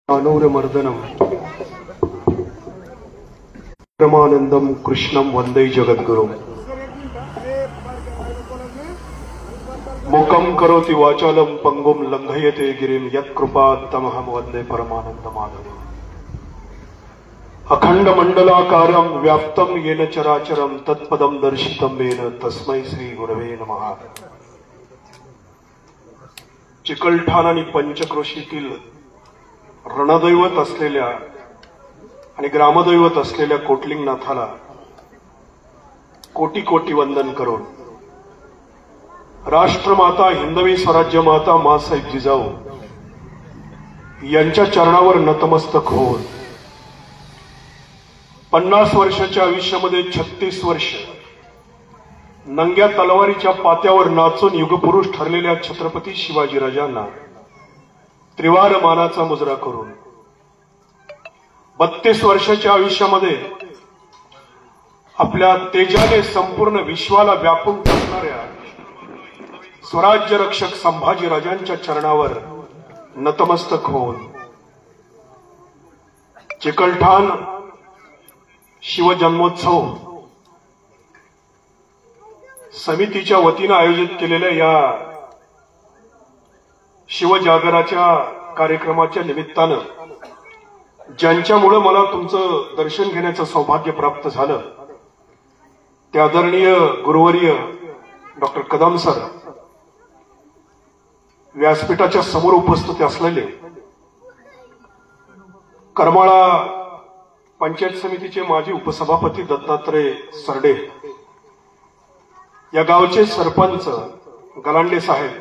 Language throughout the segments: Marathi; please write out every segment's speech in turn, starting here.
अनुरमर्दनम परमानंदम कृष्णम वंदे जगद्गुरु मुखम करोति वाचालम पंगुम लंघयते गिरिम यत्कृपात्तमहं वंदे परमानंदमाधवम् अखंड मंडलाकारं व्याप्तं येन चराचरं तत्पदं दर्शितं येन तस्मै श्री गुरवे नमः। चिकलठाण आणि पंचक्रोशीतील रणदैवत असलेल्या आणि ग्रामदैवत असलेल्या कोटलिंगनाथाला कोटी कोटी वंदन करून राष्ट्रमाता हिंदवी स्वराज्य माता माँसाहेब जिजाऊ यांच्या चरणावर नतमस्तक होऊन 50 वर्षाच्या आयुष्यामध्ये 36 वर्ष नंग्या तलवारीच्या पात्यावर नाचून युगपुरुष ठरलेल्या छत्रपती शिवाजीराजांना त्रिवार मानाचा मुजरा करून 32 वर्षाच्या आयुष्यामध्ये आपल्या तेजाने संपूर्ण विश्वाला व्यापून टाकणाऱ्या स्वराज्य रक्षक संभाजीराजांच्या चरणावर नतमस्तक होऊन चिकलठाण शिवजन्मोत्सव समितीच्या वतीने आयोजित केलेल्या या शिवजागराच्या कार्यक्रमाच्या निमित्तानं ज्यांच्यामुळे मला तुमचं दर्शन घेण्याचं सौभाग्य प्राप्त झालं ते आदरणीय गुरुवर्य डॉक्टर कदम सर, व्यासपीठाच्या समोर उपस्थित असलेले करमाळा पंचायत समितीचे माजी उपसभापती दत्तात्रय सरडे, या गावचे सरपंच गलांडे साहेब,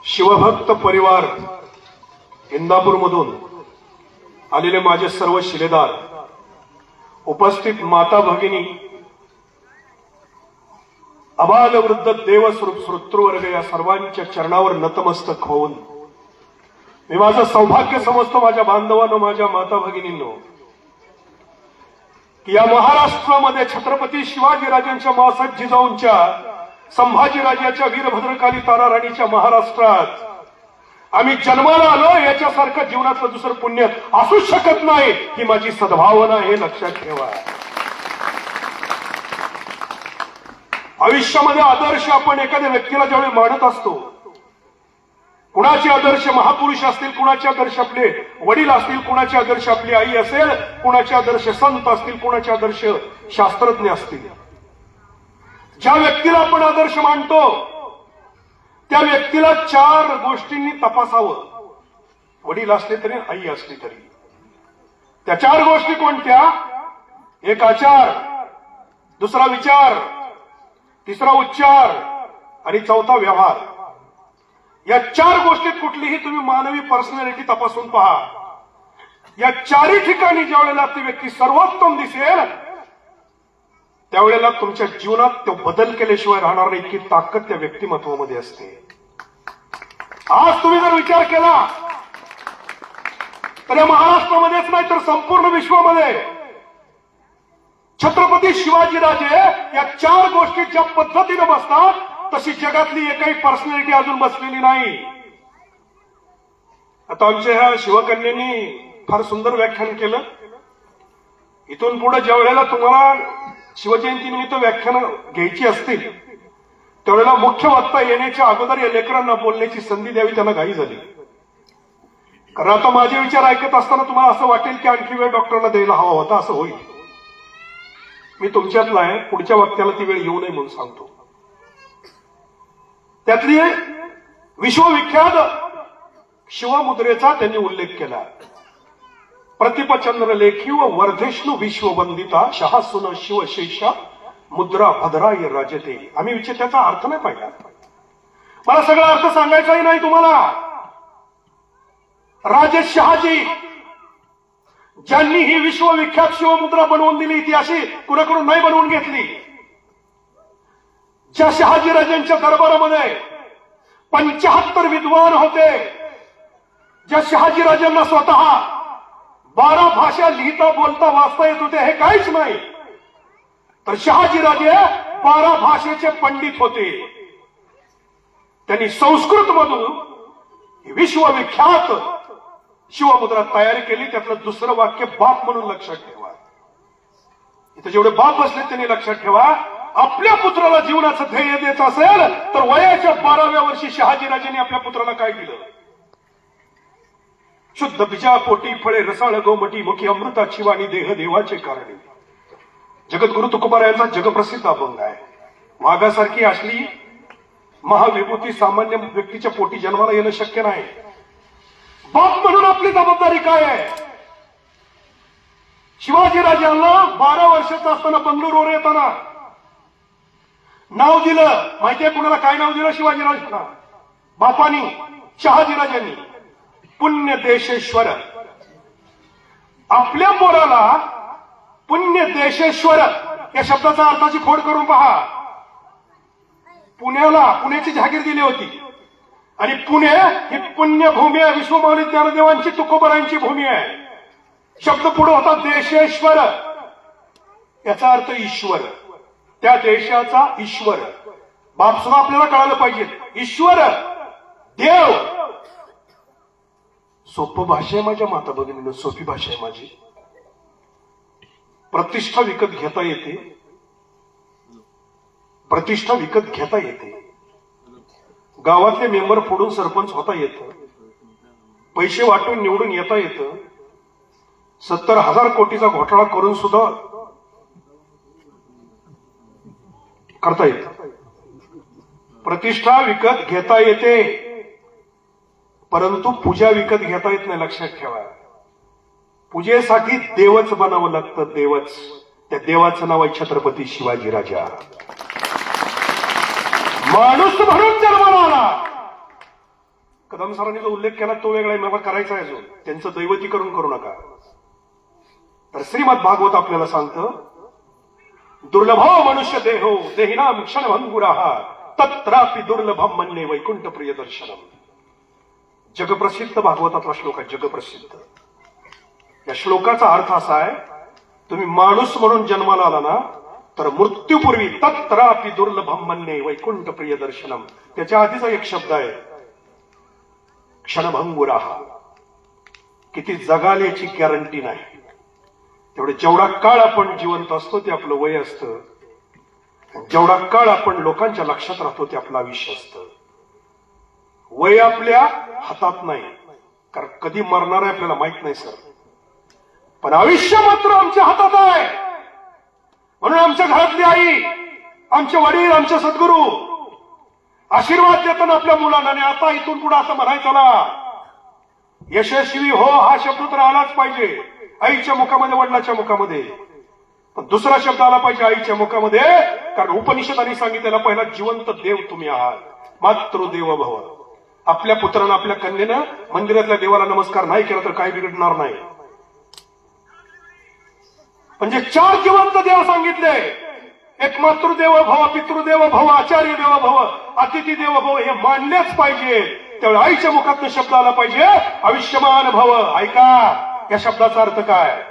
शिवभक्त परिवार इंदापूरमधून आलेले माझे सर्व शिलेदार, उपस्थित माता भगिनी, अबाल वृद्ध देवस्वरूप श्रोतृवर्ग या सर्वांच्या चरणावर नतमस्तक होऊन मी माझं सौभाग्य समजतो माझ्या बांधवांनो, माझ्या माता भगिनींनो, की या महाराष्ट्रामध्ये छत्रपती शिवाजीराजांच्या माँसाहेब जिजाऊंच्या संभाजीराजाच्या वीरभद्रकाली ताराराणीच्या महाराष्ट्रात आम्ही जन्माला आलो याच्यासारखं जीवनातलं दुसरं पुण्य असूच शकत नाही ही माझी सद्भावना, हे लक्षात ठेवा। आयुष्यामध्ये आदर्श आपण एखाद्या व्यक्तीला ज्यावेळी मानत असतो, कुणाचे आदर्श महापुरुष असतील, कुणाचे आदर्श आपले वडील असतील, कुणाचे आदर्श आपली आई असेल, कुणाचे आदर्श संत असतील, कुणाचे आदर्श शास्त्रज्ञ असतील, ज्या व्यक्तीला आपण आदर्श मानतो त्या व्यक्तीला 4 गोष्टींनी तपासावं, वडील असले तरी, आई असली तरी। त्या 4 गोष्टी कोणत्या? एक आचार, दुसरा विचार, तिसरा उच्चार आणि चौथा व्यवहार। या 4 गोष्टीत कुठलीही तुम्ही मानवी पर्सनॅलिटी तपासून पहा, या 4ही ठिकाणी ज्या वेळेला ती व्यक्ती सर्वोत्तम दिसेल त्यावेळेला तुमच्या जीवनात तो बदल केल्याशिवाय राहणार नाही, इतकी ताकद त्या व्यक्तिमत्वामध्ये असते। आज तुम्ही जर विचार केला तर या महाराष्ट्रामध्येच नाही तर संपूर्ण विश्वामध्ये छत्रपती शिवाजीराजे या 4 गोष्टी ज्या पद्धतीने बसतात तशी जगातली एकही पर्सनॅलिटी अजून बसलेली नाही। आता आमच्या ह्या शिवकन्यांनी फार सुंदर व्याख्यान केलं। इथून पुढे ज्या वेळेला तुम्हाला शिवजयंतीनिमित्त व्याख्यानं घ्यायची असतील त्यावेळेला मुख्य वक्ता येण्याच्या अगोदर या लेकरांना बोलण्याची संधी द्यावी, त्यांना घाई झाली। कारण आता माझे विचार ऐकत असताना तुम्हाला असं वाटेल की आणखी वेळ डॉक्टरला द्यायला हवा होता, असं होईल। मी तुमच्यातला आहे, पुढच्या वक्त्याला ती वेळ येऊ नये म्हणून सांगतो। त्यातली विश्वविख्यात शिवमुद्रेचा त्यांनी उल्लेख केला। प्रतिपचंद्र लेखी व वर्धेष्णू विश्ववंदिता शहासुन शिवशेषा मुद्रा भद्राय राजते। आम्ही विचार त्याचा अर्थ नाही पाहिला, मला सगळा अर्थ सांगायचाही नाही तुम्हाला। राजे शहाजी ज्यांनी ही विश्वविख्यात शिवमुद्रा बनवून दिली ती अशी कुणाकडून नाही बनवून घेतली। ज्या शहाजीराजांच्या दरबारामध्ये 75 विद्वान होते, ज्या शहाजीराजांना स्वतः 12 भाषा लिहिता बोलता वाचता येत होते, हे काहीच नाही, तर शहाजीराजे 12 भाषेचे पंडित होते। त्यांनी संस्कृत मधून विश्वविख्यात शिवमुद्रा तयारी केली. त्यातलं दुसरं वाक्य बाप म्हणून लक्षात ठेवा. इथं जेवढे बाप बसले त्यांनी लक्षात ठेवा, आपल्या पुत्राला जीवनाचं ध्येय द्यायचं असेल तर वयाच्या 12व्या वर्षी शहाजीराजांनी आपल्या पुत्राला काय दिलं? शुद्ध बीजा पोटी फळे रसाळ गोमटी मुखी अमृताची वाणी देह देवाचे कारणी. जगद्गुरु तुकोबा यांचा जगप्रसिद्ध अभंग आहे. वाघासारखी असली महाविभूती सामान्य व्यक्तीच्या पोटी जन्माला येणं शक्य नाही. बाप म्हणून आपली जबाबदारी काय आहे? शिवाजीराजांना 12 वर्षाचा असताना बंगळुरूवर येताना नाव दिलं. माहितीये कुणाला काय नाव दिलं? शिवाजीराजांना बापानी, शहाजीराजांनी पुण्य देशेश्वर. आपल्या पोराला पुण्य देशेश्वर या शब्दाचा अर्थाची खोड करून पहा. पुण्याची जागीर दिली होती आणि पुणे ही पुण्यभूमी आहे. विश्वमाऊली ज्ञानदेवांची तुकोबरांची भूमी आहे. शब्द पुढे होता देशेश्वर, याचा अर्थ ईश्वर. त्या देशाचा ईश्वर. बाप सुद्धा आपल्याला कळालं पाहिजे. ईश्वर देव. सोपं भाषा आहे माझ्या माता भगिनीनं, सोपी भाषा आहे माझी. प्रतिष्ठा विकत घेता येते. प्रतिष्ठा विकत घेता येते. गावातले मेंबर फोडून सरपंच होता येतं. पैसे वाटून निवडून येता येतं. 70,000 कोटीचा घोटाळा करून सुद्धा करता येतं. प्रतिष्ठा विकत घेता येते, परंतु पूजा विकत घेता येत नाही. लक्षात ठेवा. पूजेसाठी देवच बनावं लागतं. देवच. त्या देवाचं नाव आहे छत्रपती शिवाजीराजा. माणूस म्हणून जन्माला आला. कदम सरांनी जो उल्लेख केला तो वेगळा आहे, मला करायचा आहे अजून. त्यांचं दैवतीकरण करू नका. तर श्रीमद भागवत आपल्याला सांगतं, दुर्लभो मनुष्य देहो देहिनाम क्षणभंगुराः तत्रापि दुर्लभम मन्ये वैकुंठ प्रिय दर्शनम. जगप्रसिद्ध भागवतातला श्लोक आहे. जगप्रसिद्ध. या श्लोकाचा अर्थ असा आहे, तुम्ही माणूस म्हणून जन्माला आला ना तर मृत्यूपूर्वी तत्रापि दुर्लभम मन्ये वैकुंठ प्रिय दर्शनम. त्याच्या आधीचा एक शब्द आहे क्षणभंगुराः. किती जगाल याची गॅरंटी नाही. तेवढे जेवढा काळ आपण जिवंत असतो ते आपलं वय असतं. जेवढा काळ आपण लोकांच्या लक्षात राहतो ते आपलं आयुष्य असतं. वय आपल्या हातात नाही, कारण कधी मरणार आहे आपल्याला माहित नाही सर. पण आयुष्य मात्र आमच्या हातात आहे. म्हणून आमच्या घरातली आई, आमचे वडील, आमचे सद्गुरू आशीर्वाद देताना आपल्या मुलांना, आणि आता इथून पुढे असं म्हणायचं ना, यशस्वी हो हा शब्द तर आलाच पाहिजे आईच्या मुखामध्ये, वडिलाच्या मुखामध्ये. पण दुसरा शब्द आला पाहिजे आईच्या मुखामध्ये, कारण उपनिषदांनी सांगितलेला पहिला जिवंत देव तुम्ही आहात. मातृदेव भव. आपल्या पुत्रानं, आपल्या कन्येनं मंदिरातल्या देवाला नमस्कार नाही केला तर काही बिघडणार नाही. म्हणजे 4 जिवंत देव सांगितले. एक मातृदेव भव, पितृदेव भव, आचार्य देव भव, अतिथी देव भव. हे मानलेच पाहिजे. त्यावेळी आईच्या मुखातून शब्द आला पाहिजे आयुष्यमान भव. ऐका या शब्दाचा अर्थ काय?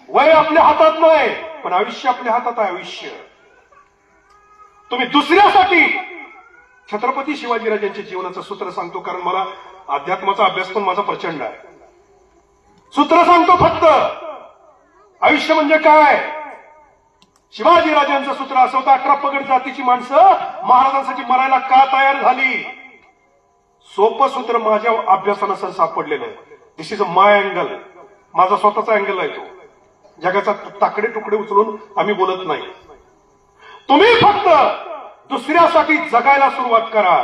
वय आपल्या हातात नाही, पण आयुष्य आपल्या हातात आहे. आयुष्य तुम्ही दुसऱ्यासाठी. छत्रपती शिवाजीराजांच्या जीवनाचं सूत्र सांगतो, कारण मला अध्यात्माचा अभ्यास पण माझा प्रचंड आहे. सूत्र सांगतो फक्त. आयुष्य म्हणजे काय? शिवाजीराजांचं सूत्र असं होतं, 18 पगड जातीची माणसं महाराजांसाठी मरायला का तयार झाली? सोपं सूत्र माझ्या अभ्यासानुसार सापडलेलं आहे. दिस इज अ माय अँगल. माझा स्वतःचा अँगल आहे तो. जगाचा ताकडे तुकडे उचलून आम्ही बोलत नाही. तुम्ही फक्त दुसऱ्यासाठी जगायला सुरुवात करा.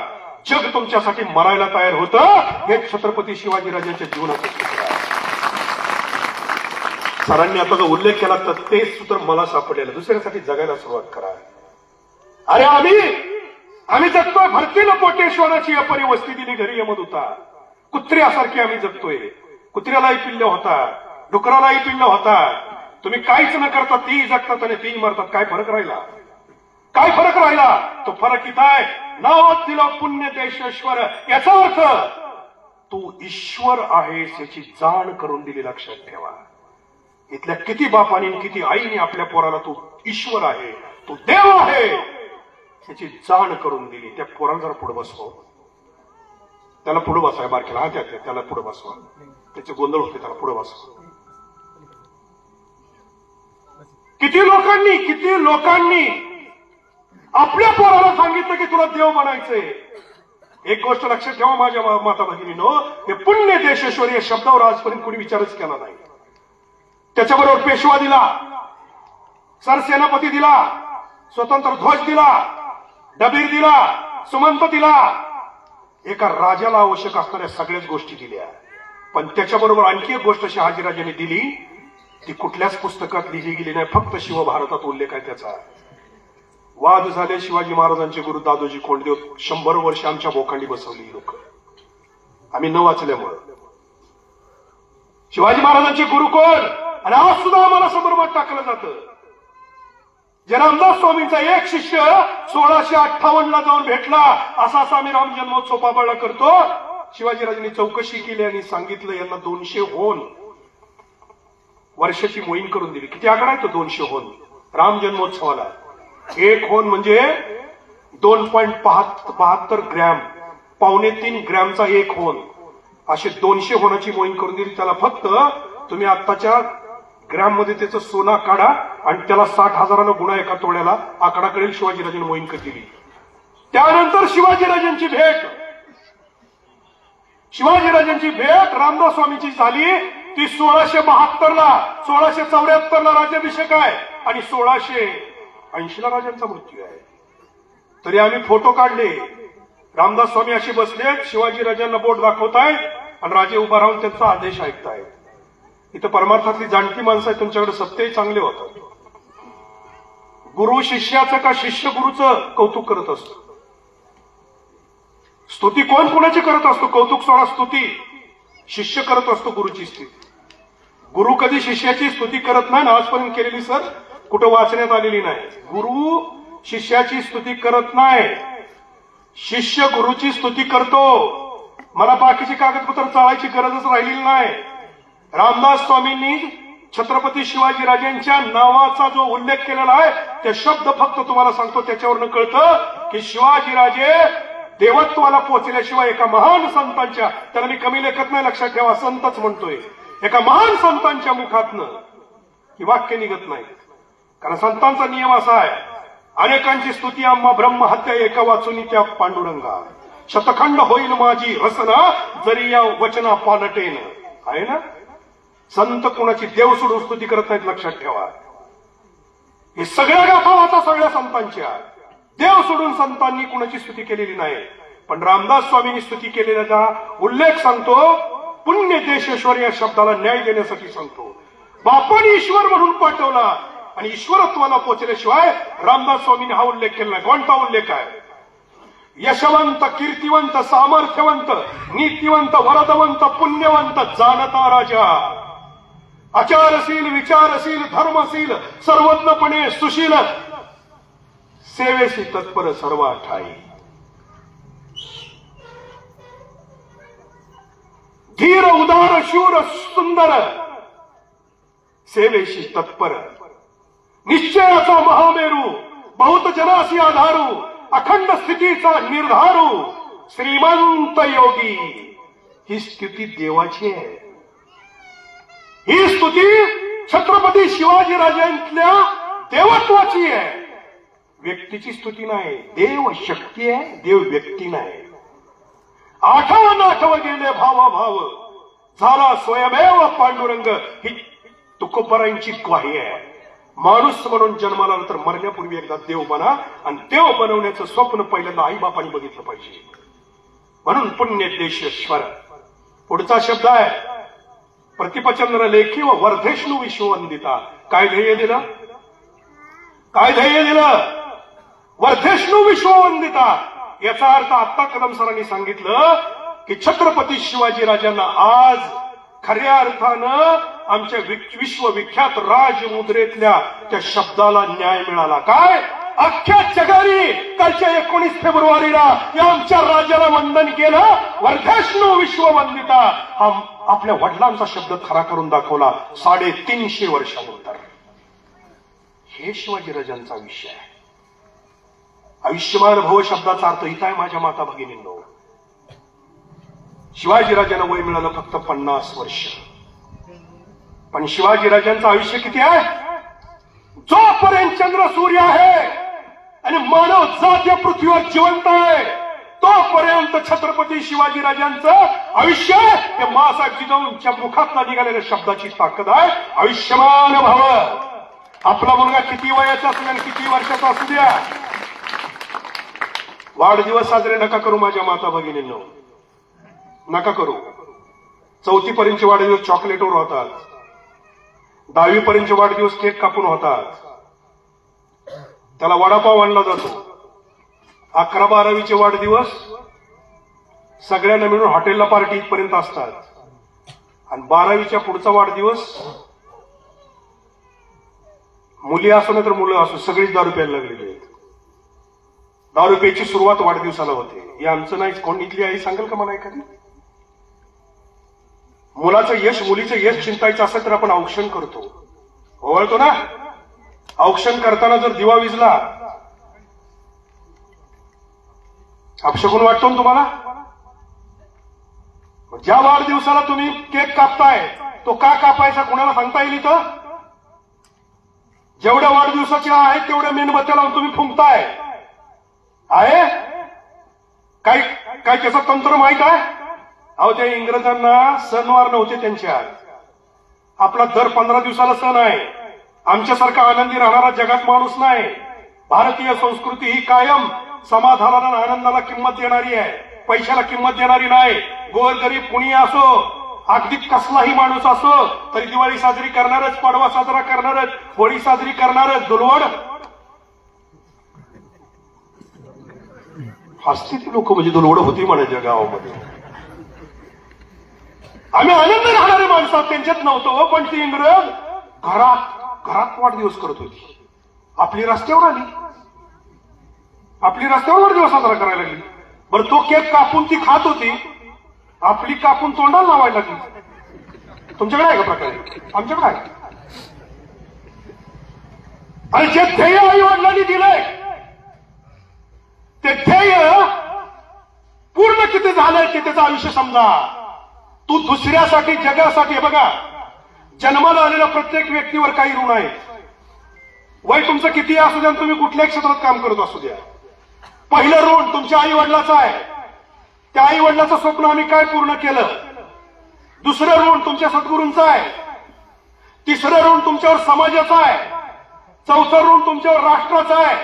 जग तुमच्यासाठी मरायला तयार होतं. हे छत्रपती शिवाजीराजांच्या जीवनाचं सूत्र आहे. सरांनी आता जो उल्लेख केला तर ते सूत्र मला सापडलेलं. दुसऱ्यासाठी जगायला सुरुवात करा. अरे आम्ही जगतोय. भरतीला पोटेश्वराची अपरी वस्ती दिली घरी यमत होता. कुत्र्यासारखी आम्ही जगतोय. कुत्र्यालाही पिल्ल होता, डुकरालाही पिल्ल होता. तुम्ही काहीच न करता तीही जगतात आणि तीही मरतात. काय फरक राहिला? काय फरक राहिला? तो फरक इथं आहे. नावात दिलं पुण्य देशेश्वर. याचा अर्थ तू ईश्वर आहेस याची जाण करून दिली. लक्षात ठेवा. इथल्या किती बापानी किती आईने आपल्या पोराला तू ईश्वर आहे, तू देव आहे याची जाण करून दिली. त्या पोराला जरा पुढे बसवा. त्याला पुढे बसवाय बारकेला. त्याला पुढे बसवा. त्याचे गोंधळ होते, त्याला पुढे वाचा. किती लोकांनी आपल्या पोराला सांगितलं की तुला देव बनायचंय. एक गोष्ट लक्षात ठेवा माझ्या माता भगिनीनो, हे पुण्य देशेश्वर या शब्दावर आजपर्यंत कोणी विचारच केला नाही. त्याच्याबरोबर पेशवा दिला, सरसेनापती दिला, स्वतंत्र ध्वज दिला, डबीर दिला, सुमंत दिला, एका राजाला आवश्यक असणाऱ्या सगळ्याच गोष्टी दिल्या. पण त्याच्याबरोबर आणखी एक गोष्ट शहाजीराजांनी दिली, ती कुठल्याच पुस्तकात लिहिली गेली नाही, फक्त शिवभारतात उल्लेख आहे त्याचा. वाद झाले शिवाजी महाराजांचे गुरु दादोजी कोंडदेव 100 वर्ष आमच्या बोकांडी बसवली लोक, आम्ही न वाचल्यामुळे. शिवाजी महाराजांचे गुरु कोण, आणि आज सुद्धा आम्हाला संभ्रमात टाकलं जातं. जे रामदास स्वामींचा एक शिष्य 1658 जाऊन भेटला, असा आम्ही राम जन्मोत्सव पाबळला करतो. शिवाजीराजांनी चौकशी केली आणि सांगितलं यांना 200 होन वर्षाची मोहीम करून दिली. किती आकडा आहे तो 200 होन राम जन्मोत्सवाला. एक होन म्हणजे 2.72 ग्रॅम, 3.25 ग्रॅमचा एक होन, असे 200 होनाची मोहीम करून दिली. त्याला फक्त तुम्ही आत्ताच्या ग्रॅम मध्ये त्याचं सोना काढा आणि त्याला 60,000 गुणा एका तोड्याला आकडा कळेल. शिवाजीराजांनी मोहीम केली. त्यानंतर शिवाजीराजांची भेट रामदास स्वामींची झाली. ती 1672ला, 1674ला राज्याभिषेक आहे आणि 1680ला राजांचा मृत्यू आहे. तरी आम्ही फोटो काढले, रामदास स्वामी असे बसलेत, शिवाजीराजांना बोट दाखवतायत आणि राजे उभा राहून त्यांचा आदेश ऐकतायत. इथं परमार्थातली जाणती माणसं आहे, तुमच्याकडे सत्यही चांगले होतात. गुरु शिष्याचं का शिष्य गुरुचं कौतुक करत असतो. स्तुती कोण कुणाची करत असतो, कौतुक सोडा, स्तुती शिष्य करत असतो गुरुची स्तुती. गुरु कधी शिष्याची स्तुती करत नाही, आजपर्यंत केलेली सर कुठं वाचण्यात आलेली नाही. गुरु शिष्याची स्तुती करत नाही, शिष्य गुरुची स्तुती करतो. मला बाकीची कागदपत्र चाळायची गरजच राहिलेली नाही. रामदास स्वामींनी छत्रपती शिवाजीराजांच्या नावाचा जो उल्लेख केलेला आहे, ते शब्द फक्त तुम्हाला सांगतो, त्याच्यावरनं कळतं की शिवाजीराजे देवत्वाला पोहोचल्याशिवाय एका महान संतांच्या, त्याला मी कमी लेखत नाही, लक्षात ठेवा, संतच म्हणतोय, एका महान संतांच्या मुखातनं ही वाक्य निघत नाही. कारण संतांचा नियम असा आहे, अनेकांची स्तुती आम्हा ब्रह्म हत्या एका वाचून त्या पांडुरंगा, शतखंड होईल माझी रसना जरी या वचना पालटेन. आहे ना, संत कोणाची देव सोडून स्तुती करत नाहीत, लक्षात ठेवा. हे सगळ्या गाथा वाचा सगळ्या संतांच्या, देव सोडून संतांनी कुणाची स्तुती केलेली नाही. पण रामदास स्वामींनी स्तुती केलेला उल्लेख सांगतो, पुण्य देशेश्वर या शब्दाला न्याय देण्यासाठी सांगतो. बापाने ईश्वर म्हणून पाठवला आणि ईश्वरत्वाला पोहोचल्याशिवाय रामदास स्वामींनी हा उल्लेख केला नाही. कोणता उल्लेख आहे? यशवंत, कीर्तिवंत, सामर्थ्यवंत, नीतिवंत, वरदवंत, पुण्यवंत, जाणता राजा, आचारशील, विचारशील, धर्मशील, सर्वज्ञपणे सुशील, सेवेशी तत्पर सर्व ठाई, धीर, उदार, शूर, सुंदर, सेवेशी तत्पर, निश्चयाचा महामेरू, बहुत जनासी आधारू, अखंड स्थितीचा निर्धारू, श्रीमंत योगी. ही स्तुती देवाची आहे. ही स्तुती छत्रपती शिवाजीराजांतल्या देवत्वाची आहे, व्यक्तीची स्तुती नाही. देव शक्ती आहे, देव व्यक्ती नाही. आठव गेले भाव, झाला स्वयमेव पांडुरंग, ही तुकोबरांची ग्वाही आहे. माणूस म्हणून जन्माला आला तर मरण्यापूर्वी एकदा देव बना, आणि देव बनवण्याचं स्वप्न पहिल्यांदा आई बापांनी बघितलं पाहिजे. म्हणून पुण्य देशेश्वर. पुढचा शब्द आहे प्रतिपचंद्र लेखी व वर्धेष्णू विश्ववंदिता. काय ध्येय दिलं? काय ध्येय दिलं? वर्धेष्णू विश्ववंदिता. याचा अर्थ आत्ता कदम सरांनी सांगितलं की छत्रपती शिवाजीराजांना आज खऱ्या अर्थानं आमच्या विश्वविख्यात राजमुद्रेतल्या त्या शब्दाला न्याय मिळाला. काय? अख्ख्या जगाने कालच्या 19 फेब्रुवारीला या आमच्या राजाला वंदन केलं. वर्धेष्णू विश्ववंदिता हा आपल्या वडिलांचा शब्द खरा करून दाखवला 350 वर्षानंतर. हे शिवाजीराजांचा विषय आहे. आयुष्यमान भव शब्दाचा अर्थ इथं आहे माझ्या माता भगिनींनो. शिवाजीराजांना वय मिळालं फक्त 50 वर्ष. पण शिवाजीराजांचं आयुष्य किती आहे? जोपर्यंत चंद्र सूर्य आहे आणि मानव जात या पृथ्वीवर जिवंत आहे तोपर्यंत छत्रपती शिवाजीराजांचं आयुष्य हे मासाहेब जिजाऊंच्या मुखात निघालेल्या शब्दाची ताकद आहे. आयुष्यमान भव. आपला मुलगा किती वयाचा असू आणि किती वर्षाचा असू द्या, वाढदिवस साजरे नका करू माझ्या माता भगिनींनो, नका करू. 4थी पर्यंतचे वाढदिवस चॉकलेटवर होतात, 10वी पर्यंतचे वाढदिवस केक कापून होतात, त्याला वडापाव आणला जातो. 11-12वीचे वाढदिवस सगळ्यांना मिळून हॉटेलला पार्टी इथपर्यंत असतात. आणि 12वीच्या पुढचा वाढदिवस मुली असो ना तर मुलं असो सगळीच दारू प्यायला लागलेली आहेत. दारू प्यायची सुरुवात वाढदिवसाला होते. हे आमचं नाही. कोण इथली आई सांगेल का मला एखादी? मुलाचं यश मुलीचं यश चिंतायचं असेल तर आपण औक्षण करतो, ओळखतो ना. औक्षण करताना जर दिवा विजला अपशकुन वाटतो ना तुम्हाला. ज्या वाढदिवसाला तुम्ही केक कापताय तो का कापायचा कुणाला सांगता येईल इथं? जेवढ्या वाढदिवसाच्या आहेत तेवढ्या मेणबत्त्या लावून तुम्ही फुंकताय आहे. काय काय त्याचं तंत्र माहित आहे? अहो त्या इंग्रजांना सणवार नव्हते त्यांच्यात. आपला दर 15 दिवसाला सण आहे. आमच्यासारखा आनंदी राहणारा जगात माणूस नाही. भारतीय संस्कृती ही कायम समाधानाला आनंदाला किंमत देणारी आहे, पैशाला किंमत देणारी नाही. गोरगरीब कुणी असो, अगदी कसलाही माणूस असो तरी दिवाळी साजरी करणारच, पाडवा साजरा करणारच, होळी साजरी करणारच. दुलवड हसती ती लोक म्हणजे दुलवड होती म्हणायच्या गावामध्ये. आम्ही आनंद राहणारे माणसं त्यांच्यात नव्हतो. पण ती इंग्रज घरात वाढदिवस करत होती. आपली रस्त्यावर आली, आपली रस्त्यावर वाढदिवस साजरा करायला लागली. बरं तो केक कापून ती खात होती, आपली कापून तोंडाला लावायला लागली. तुमच्याकडे आहे का प्रकारे? आमच्याकडे आहे. आणि जे ध्येय आई वडिलांनी दिलंय ते ध्येय पूर्ण किती झालंय ते त्याचं आयुष्य समजा. तू दुसऱ्यासाठी जगासाठी. बघा, जन्माला आलेल्या प्रत्येक व्यक्तीवर काही ऋण आहेत. वय तुमचं किती असू द्या, तुम्ही कुठल्याही क्षेत्रात काम करत असू द्या, पहिलं ऋण तुमच्या आई वडिलाचं आहे. त्या आई वडिलाचं स्वप्न आम्ही काय पूर्ण केलं. दुसरं ऋण तुमच्या सद्गुरूंचं आहे. तिसरं ऋण तुमच्यावर समाजाचं आहे. चौथं ऋण तुमच्यावर राष्ट्राचं आहे.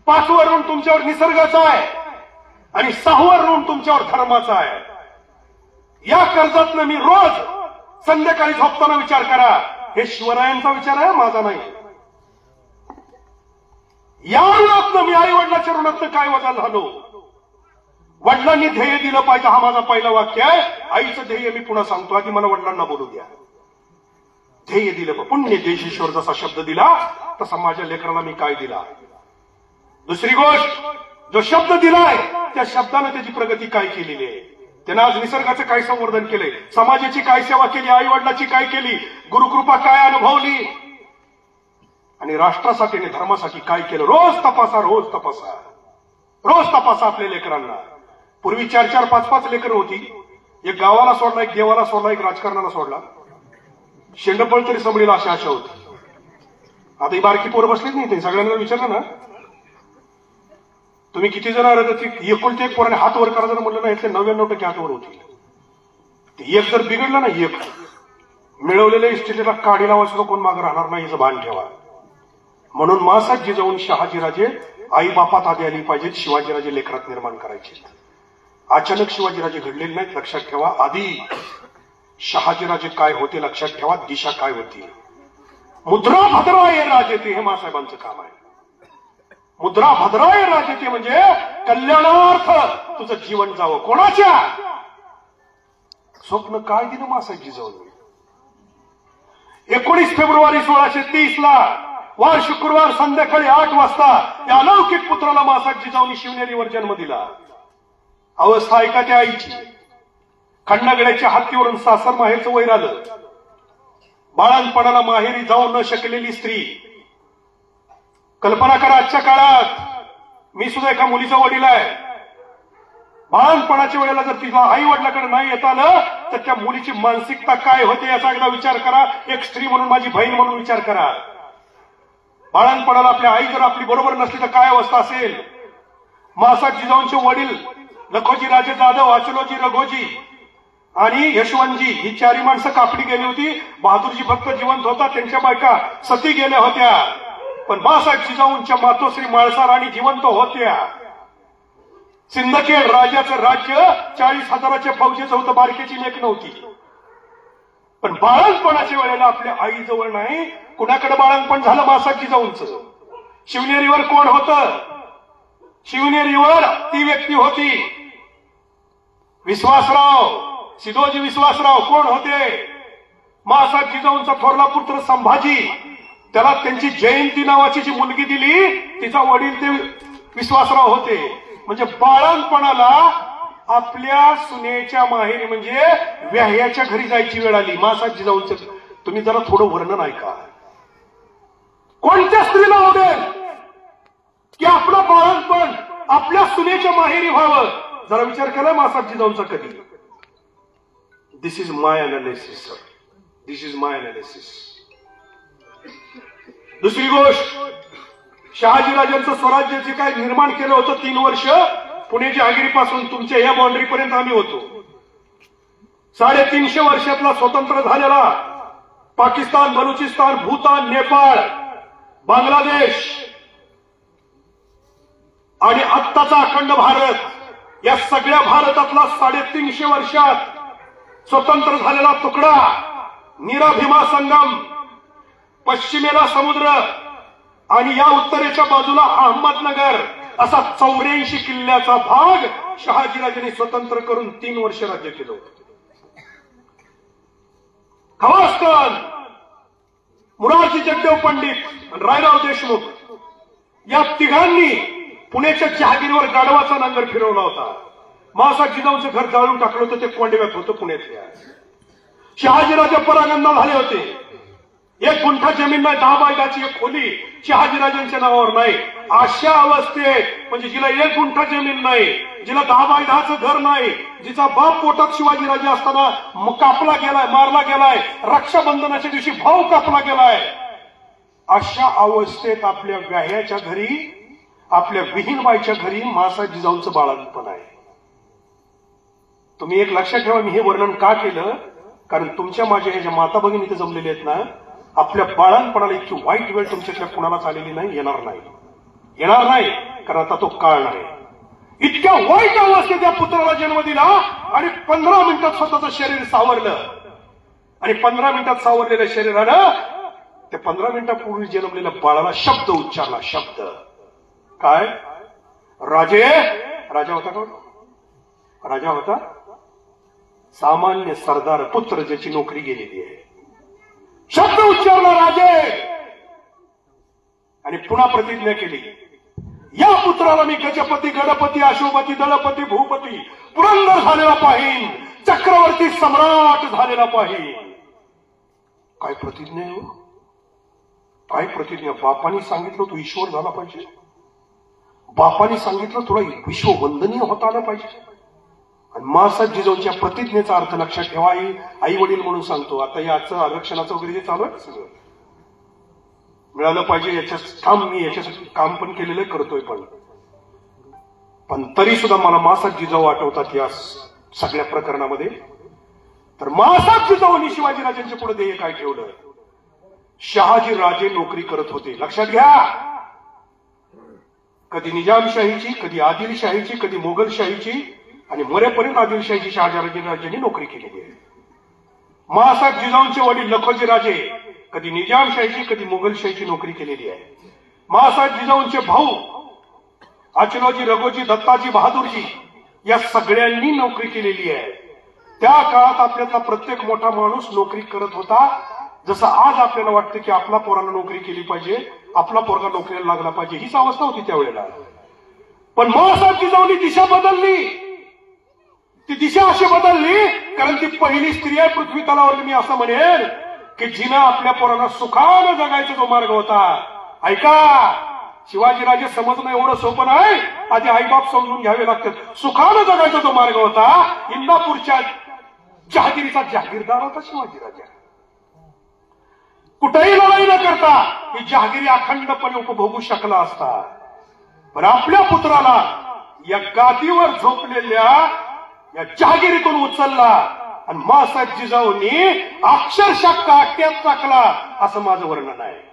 5वं ऋण तुमच्यावर निसर्गाचं आहे. आणि 6वं ऋण तुमच्यावर धर्माचं आहे. या कर्जातनं मी रोज संध्याकाळी झोपताना विचार करा, हे शिवरायांचा विचार आहे, माझा नाही. या ऋणातनं मी आई वडिलाच्या ऋणातनं काय वजा झालो. वडिलांनी ध्येय दिलं पाहिजे, हा माझा पहिला वाक्य आहे. आईचं ध्येय मी पुन्हा सांगतो, आधी मला वडिलांना बोलू द्या. ध्येय दिलं, पुण्य देशेश्वर जसा शब्द दिला तसा माझ्या लेकराला मी काय दिला. दुसरी गोष्ट, जो शब्द दिलाय त्या शब्दानं त्याची प्रगती काय केलेली आहे. त्यानं आज निसर्गाचं काय संवर्धन केलंय, समाजाची काय सेवा केली, आई वडिलाची काय केली, गुरुकृपा काय अनुभवली, आणि राष्ट्रासाठी आणि धर्मासाठी काय केलं. रोज तपासा, रोज तपासा, रोज तपासा आपल्या लेकरांना. पूर्वी 4-4, 5-5 लेकरं होती. एक गावाला सोडला, एक देवाला सोडला, एक राजकारणाला सोडला. शेंडपळ तरी सबळीला अशा आशा होती. आता ही बारकी पोरं बसलीच नाही. ते सगळ्यांना विचारलं ना, तुम्ही किती जण एकुलते एक पोराने हात वर करा जर म्हणलं ना, यातले 99% हात वर होतील. ते एक जर बिघडलं ना, एक मिळवलेल्या इस्टेटीला काढी लावा सुद्धा कोण मागे राहणार नाही, याचं भान ठेवा. म्हणून मासाहेब जिजाऊन शहाजीराजे आई बापात आधी आली पाहिजेत. शिवाजीराजे लेकरात निर्माण करायचे. अचानक शिवाजीराजे घडलेले नाहीत, लक्षात ठेवा. आधी शहाजीराजे काय होते लक्षात ठेवा, दिशा काय होती. मुद्रा भद्राय राजते हे मासाहेबांचं काम आहे. मुद्रा भद्राय राजते म्हणजे कल्याणार्थ तुझं जीवन जावं. कोणाच्या स्वप्न काय दिलं मासाहेब जिजाऊंनी. 19 फेब्रुवारी 1630 वार शुक्रवार संध्याकाळी 8 वाजता त्या अलौकिक पुत्राला मासाहेब जिजाऊंनी शिवनेरीवर जन्म दिला. अवस्था ऐका त्या आईची. खंडगड्याच्या हत्तीवरून सासर माहेरचं वैर आलं. बाळणपणाला माहेरी जाऊ न शकलेली स्त्री. कल्पना करा, आजच्या काळात मी सुद्धा एका मुलीचा वडील आहे. बाळणपणाच्या वेळेला जर तिला आई वडिलाकडे नाही येत आलं तर त्या मुलीची मानसिकता काय होते याचा एकदा विचार करा. एक स्त्री म्हणून, माझी बहीण म्हणून विचार करा. बाळणपणाला आपल्या आई जर आपली बरोबर नसली तर काय अवस्था असेल. मासात जिजाऊंचे वडील लखोजी राजे जाधव, अचलोजी रघोजी आणि यशवंतजी ही चारी माणसं कापली गेली होती. बहादूरजी फक्त जिवंत होता, त्यांच्या बायका सती गेल्या होत्या. पण मासात जिजाऊंच्या मातोश्री माळसा राणी जिवंत होत्या. सिंदखेड राजाचं राज्य 40,000च्या फौजेचं होतं, बारकेची लेख नव्हती. पण बाळणपणाच्या वेळेला आपल्या आईजवळ नाही. कुणाकडे बाळणपण झालं? मासात जिजाऊंचं. शिवनेरीवर कोण होतं? शिवनेरीवर ती व्यक्ती होती विश्वासराव, सिद्धोजी विश्वासराव. कोण होते? मासात जिजाऊंचा थोरला पुत्र संभाजी. त्याला त्यांची जयंती नावाची जी मुलगी दिली तिचा वडील ते विश्वासराव होते. म्हणजे बाळणपणाला आपल्या सुनेच्या माहेरी म्हणजे व्याह्याच्या घरी जायची वेळ आली. मासात जिजाऊंचं तुम्ही जरा थोडं वर्णन ऐका. कोणत्या स्त्रीला आवडेल की आपलं बाळणपण आपल्या सुनेच्या माहेरी व्हावं? जरा विचार केला मासात जिजाऊंचा कधी? This is my analysis sir, this is my analysis. दुसरी गोष्ट, शहाजीराजांचं स्वराज्य जे काय निर्माण केलं होतं 3 वर्ष, पुणे जहागिरीपासून तुमच्या या बाउंड्रीपर्यंत आम्ही होतो. 350 वर्षातला स्वतंत्र झालेला पाकिस्तान, बलुचिस्तान, भूतान, नेपाळ, बांगलादेश आणि आत्ताचा अखंड भारत, या सगळ्या भारतातला 350 वर्षात स्वतंत्र झालेला तुकडा, नीरा भीमा संगम, पश्चिमेला समुद्र आणि या उत्तरेच्या बाजूला अहमदनगर, असा 84 किल्ल्याचा भाग शहाजीराजांनी स्वतंत्र करून 3 वर्ष राज्य केलं होतं. खवासकर, मुरारजी जगदेव पंडित आणि रायराव देशमुख या तिघांनी पुण्याच्या जहागिरीवर गाढवाचा नांगर फिरवला होता. मासात जिजाऊंचं घर जाळून टाकलं होतं, ते कोंडव्यात होतं पुण्यातल्या. शहाजीराजे परागंदा झाले होते. 1 गुंठा जमीन नाही, 10 बायकाची एक खोली शहाजीराजांच्या नावावर नाही. अशा अवस्थेत म्हणजे जिला 1 गुंठा जमीन नाही, जिला 10 बाय 10चं घर नाही, जिचा बाप पोटात शिवाजीराजे असताना कापला गेलाय, मारला गेलाय, रक्षाबंधनाच्या दिवशी भाऊ कापला गेलाय, अशा अवस्थेत आपल्या व्याह्याच्या घरी, आपल्या विहीनबाईच्या घरी मासात जिजाऊंचं बाळणपण आहे. तुम्ही एक लक्षात ठेवा, मी हे वर्णन का केलं? कारण तुमच्या माझ्या ह्या ज्या माता भगिनी इथे जमलेल्या आहेत ना, आपल्या बाळणपणाला इतकी वाईट वेळ तुमच्यातल्या कुणालाच आलेली नाही, येणार नाही, कारण आता तो काळ नाही. इतक्या वाईट अवस्थेत त्या पुत्राला जन्म दिला आणि 15 मिनिटात स्वतःचं शरीर सावरलं. आणि 15 मिनिटात सावरलेल्या शरीरानं त्या 15 मिनिटापूर्वी जन्मलेल्या बाळाला शब्द उच्चारला. शब्द काय? राजा होता का? राजा होता, सामान्य सरदार पुत्र ज्याची नोकरी गेलेली आहे. शब्द उच्चारला राजे आणि पुन्हा प्रतिज्ञा केली, या पुत्राला मी गजपती, गणपती, अशोपती, दळपती, भूपती, पुरंदर झालेला पाहीन, चक्रवर्ती सम्राट झालेला पाहीन. काय प्रतिज्ञा आहे? काय प्रतिज्ञा? बापानी सांगितलं तू ईश्वर झाला पाहिजे, बापानी सांगितलं तुला विश्ववंदनीय होता आलं पाहिजे. आणि मासात जिजाऊंच्या प्रतिज्ञेचा अर्थ लक्षात ठेवा. आई वडील म्हणून सांगतो, आता याचं आरक्षणाचं वगैरे जे चालू आहे सगळं मिळालं पाहिजे, याच्या काम मी याच्यासाठी काम पण केलेलं करतोय. पण तरी सुद्धा मला मासात जिजाऊ आठवतात या सगळ्या प्रकरणामध्ये. तर मासात जिजाऊंनी शिवाजीराजांच्या पुढे ध्येय काय ठेवलं? शहाजी राजे नोकरी करत होते. लक्षात घ्या, कधी निजामशाहीची, कधी आदिलशाहीची, कधी मोगलशाहीची, आणि मरेपर्यंत आदिलशाहीची शहाजीराजांनी नोकरी केलेली आहे. मासात जिजाऊंचे वडील लखोजी राजे कधी निजामशाहीची, कधी मोगलशाहीची नोकरी केलेली आहे. मासात जिजाऊंचे भाऊ अचलोजी, रघोजी, दत्ताजी, बहादूरजी या सगळ्यांनी नोकरी केलेली आहे. त्या काळात आपल्यातला प्रत्येक मोठा माणूस नोकरी करत होता. जसं आज आपल्याला वाटतं की आपला पोराला नोकरी केली पाहिजे, आपला पोरगा नोकरीला लागला पाहिजे, हीच अवस्था होती त्यावेळेला. पण मासात जिजाऊंनी दिशा बदलली. ती दिशा अशी बदलली कारण ती पहिली स्त्री आहे पृथ्वी तलावर, मी असं म्हणेन की जिनं आपल्या पोरांना सुखानं जगायचा जो मार्ग होता. ऐका, शिवाजीराजे समजणं एवढं सोपं नाही, आधी आईबाप समजून घ्यावे लागतात. सुखानं जगायचा तो मार्ग होता. इंदापूरच्या जहागिरीचा जहागीरदार होता शिवाजीराजा. कुठेही लढाई न करता ही जहागिरी अखंडपणे उपभोगू शकला असता. पण आपल्या पुत्राला या गादीवर झोपलेल्या या जहागिरीतून उचलला आणि मासाहेब जिजाऊंनी अक्षरशः काट्यात टाकला, असं माझं वर्णन आहे.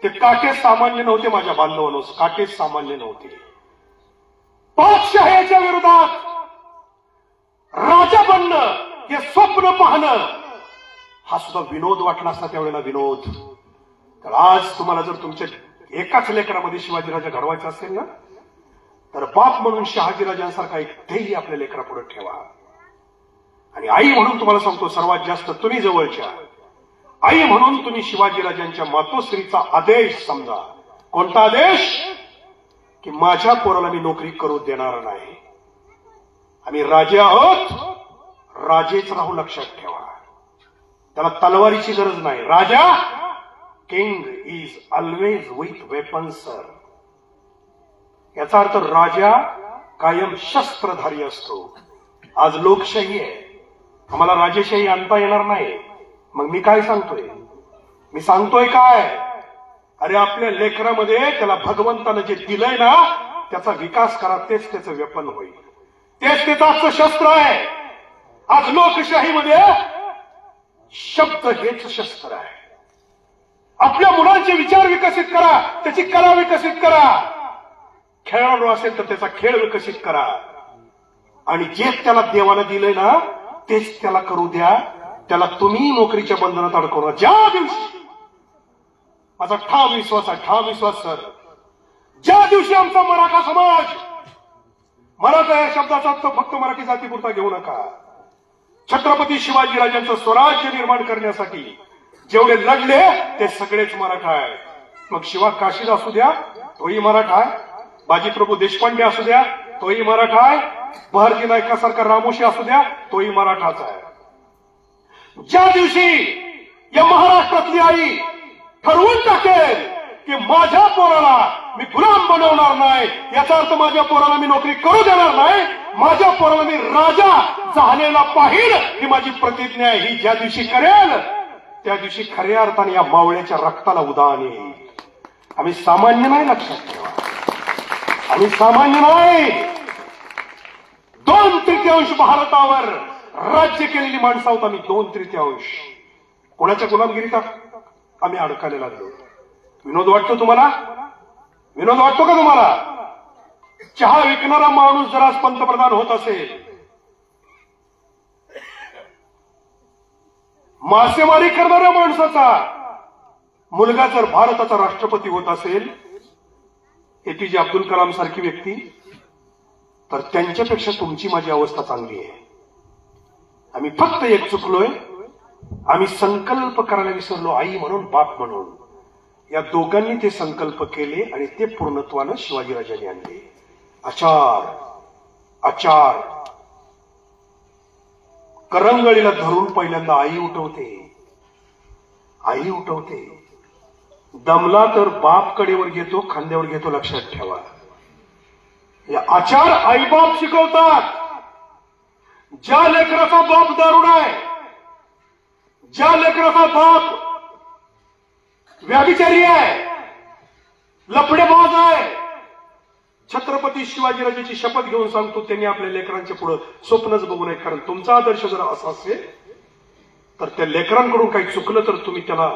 ते काटे सामान्य नव्हते माझ्या बांधवांनो, काटे सामान्य नव्हते. पातशाहीच्या विरोधात राजा बनणं, हे स्वप्न पाहणं, हा सुद्धा विनोद वाटला असता त्यावेळेला विनोद. तर आज तुम्हाला जर तुमच्या एकाच लेकरामध्ये शिवाजीराजा घडवायचा असेल ना, तर बाप म्हणून शहाजीराजांसारखा एक ध्येय आपल्या लेकरापुढे ठेवा. आणि आई म्हणून तुम्हाला सांगतो, सर्वात जास्त तुम्ही जवळच्या आई म्हणून तुम्ही शिवाजीराजांच्या मातोश्रीचा आदेश समजा. कोणता आदेश? की माझ्या पोराला मी नोकरी करू देणार नाही. आम्ही राजे आहोत, राजेच राहू, लक्षात ठेवा. त्याला तलवारीची गरज नाही. राजा, king is always with weapons sir. याचा अर्थ राजा कायम शस्त्रधारी असतो. आज लोकशाही आहे, आम्हाला राजेशाही आणता येणार नाही. मग मी काय सांगतोय? मी सांगतोय काय? अरे आपल्या लेकरामध्ये त्याला भगवंतानं जे दिलंय ना, त्याचा विकास करा, तेच त्याचं वेपन होईल, तेच त्याचं शस्त्र आहे. आज लोकशाहीमध्ये शब्द हेच शस्त्र आहे. आपल्या मुलांचे विचार विकसित करा, त्याची कला विकसित करा. खेळाडू असेल तर त्याचा खेळ विकसित करा. आणि जे त्याला देवानं दिलंय ना, तेच त्याला करू द्या. त्याला तुम्ही नोकरीच्या बंधनात अडकवणार. ज्या दिवशी, माझा ठाम विश्वास आहे, ठाम विश्वास सर, ज्या दिवशी आमचा मराठा समाज, मराठा या शब्दाचा अर्थ फक्त मराठी जातीपुरता घेऊ नका, छत्रपती शिवाजीराजांचं स्वराज्य निर्माण करण्यासाठी जेवढे लढले ते सगळेच मराठा आहेत. मग शिवा काशीद असू द्या, तोही मराठा आहे. बाजीप्रभू देशपांडे असू द्या, तोही मराठा आहे. बहरजी नायकासारखा रामोशी असू द्या, तोही मराठाच आहे. ज्या दिवशी या महाराष्ट्रातली आई ठरवून टाकेल की माझ्या पोराला मी गुलाम बनवणार नाही, याचा अर्थ माझ्या पोराला मी नोकरी करू देणार नाही, माझ्या पोराला मी राजा झालेला पाहिजे, ही माझी प्रतिज्ञा आहे, ही ज्या दिवशी करेल त्या दिवशी खऱ्या अर्थाने या मावळ्याच्या रक्ताला उधाण येईल. आम्ही सामान्य नाही, लक्षात ठेवा, आम्ही सामान्य नाही. 2/3 भारतावर राज्य केलेली माणसं आहोत आम्ही. 2/3 कोणाच्या गुलामगिरीत आम्ही अडकायला लागलो. विनोद वाटतो तुम्हाला? विनोद वाटतो का तुम्हाला? चहा विकणारा माणूस जर आज पंतप्रधान होत असेल, मासेमारी करणाऱ्या माणसाचा मुलगा जर भारताचा राष्ट्रपती होत असेल, एपीजे अब्दुल कलाम सारखी व्यक्ती, तर त्यांच्यापेक्षा तुमची माझी अवस्था चांगली आहे. आम्ही फक्त एक चुकलोय, आम्ही संकल्प करायला विसरलो. आई म्हणून, बाप म्हणून, या दोघांनी ते संकल्प केले आणि ते पूर्णत्वानं शिवाजीराजांनी आणले. आचार आचार करंगळीला धरून पहिल्यांदा आई उठवते, आई उठवते. दमला तर बाप कडेवर घेतो, खांद्यावर घेतो, लक्षात ठेवा. या आचार आईबाप शिकवतात. ज्या लेकराचा बाप दारुड आहे, ज्या लेकराचा बाप व्याभिचारी आहे, लफडेबाज आहे, छत्रपती शिवाजीराजाची शपथ घेऊन सांगतो, त्यांनी आपल्या लेकरांच्या पुढे स्वप्नच बघू नये. कारण तुमचा आदर्श जर असा असेल तर त्या लेकरांकडून काही चुकलं तर तुम्ही त्याला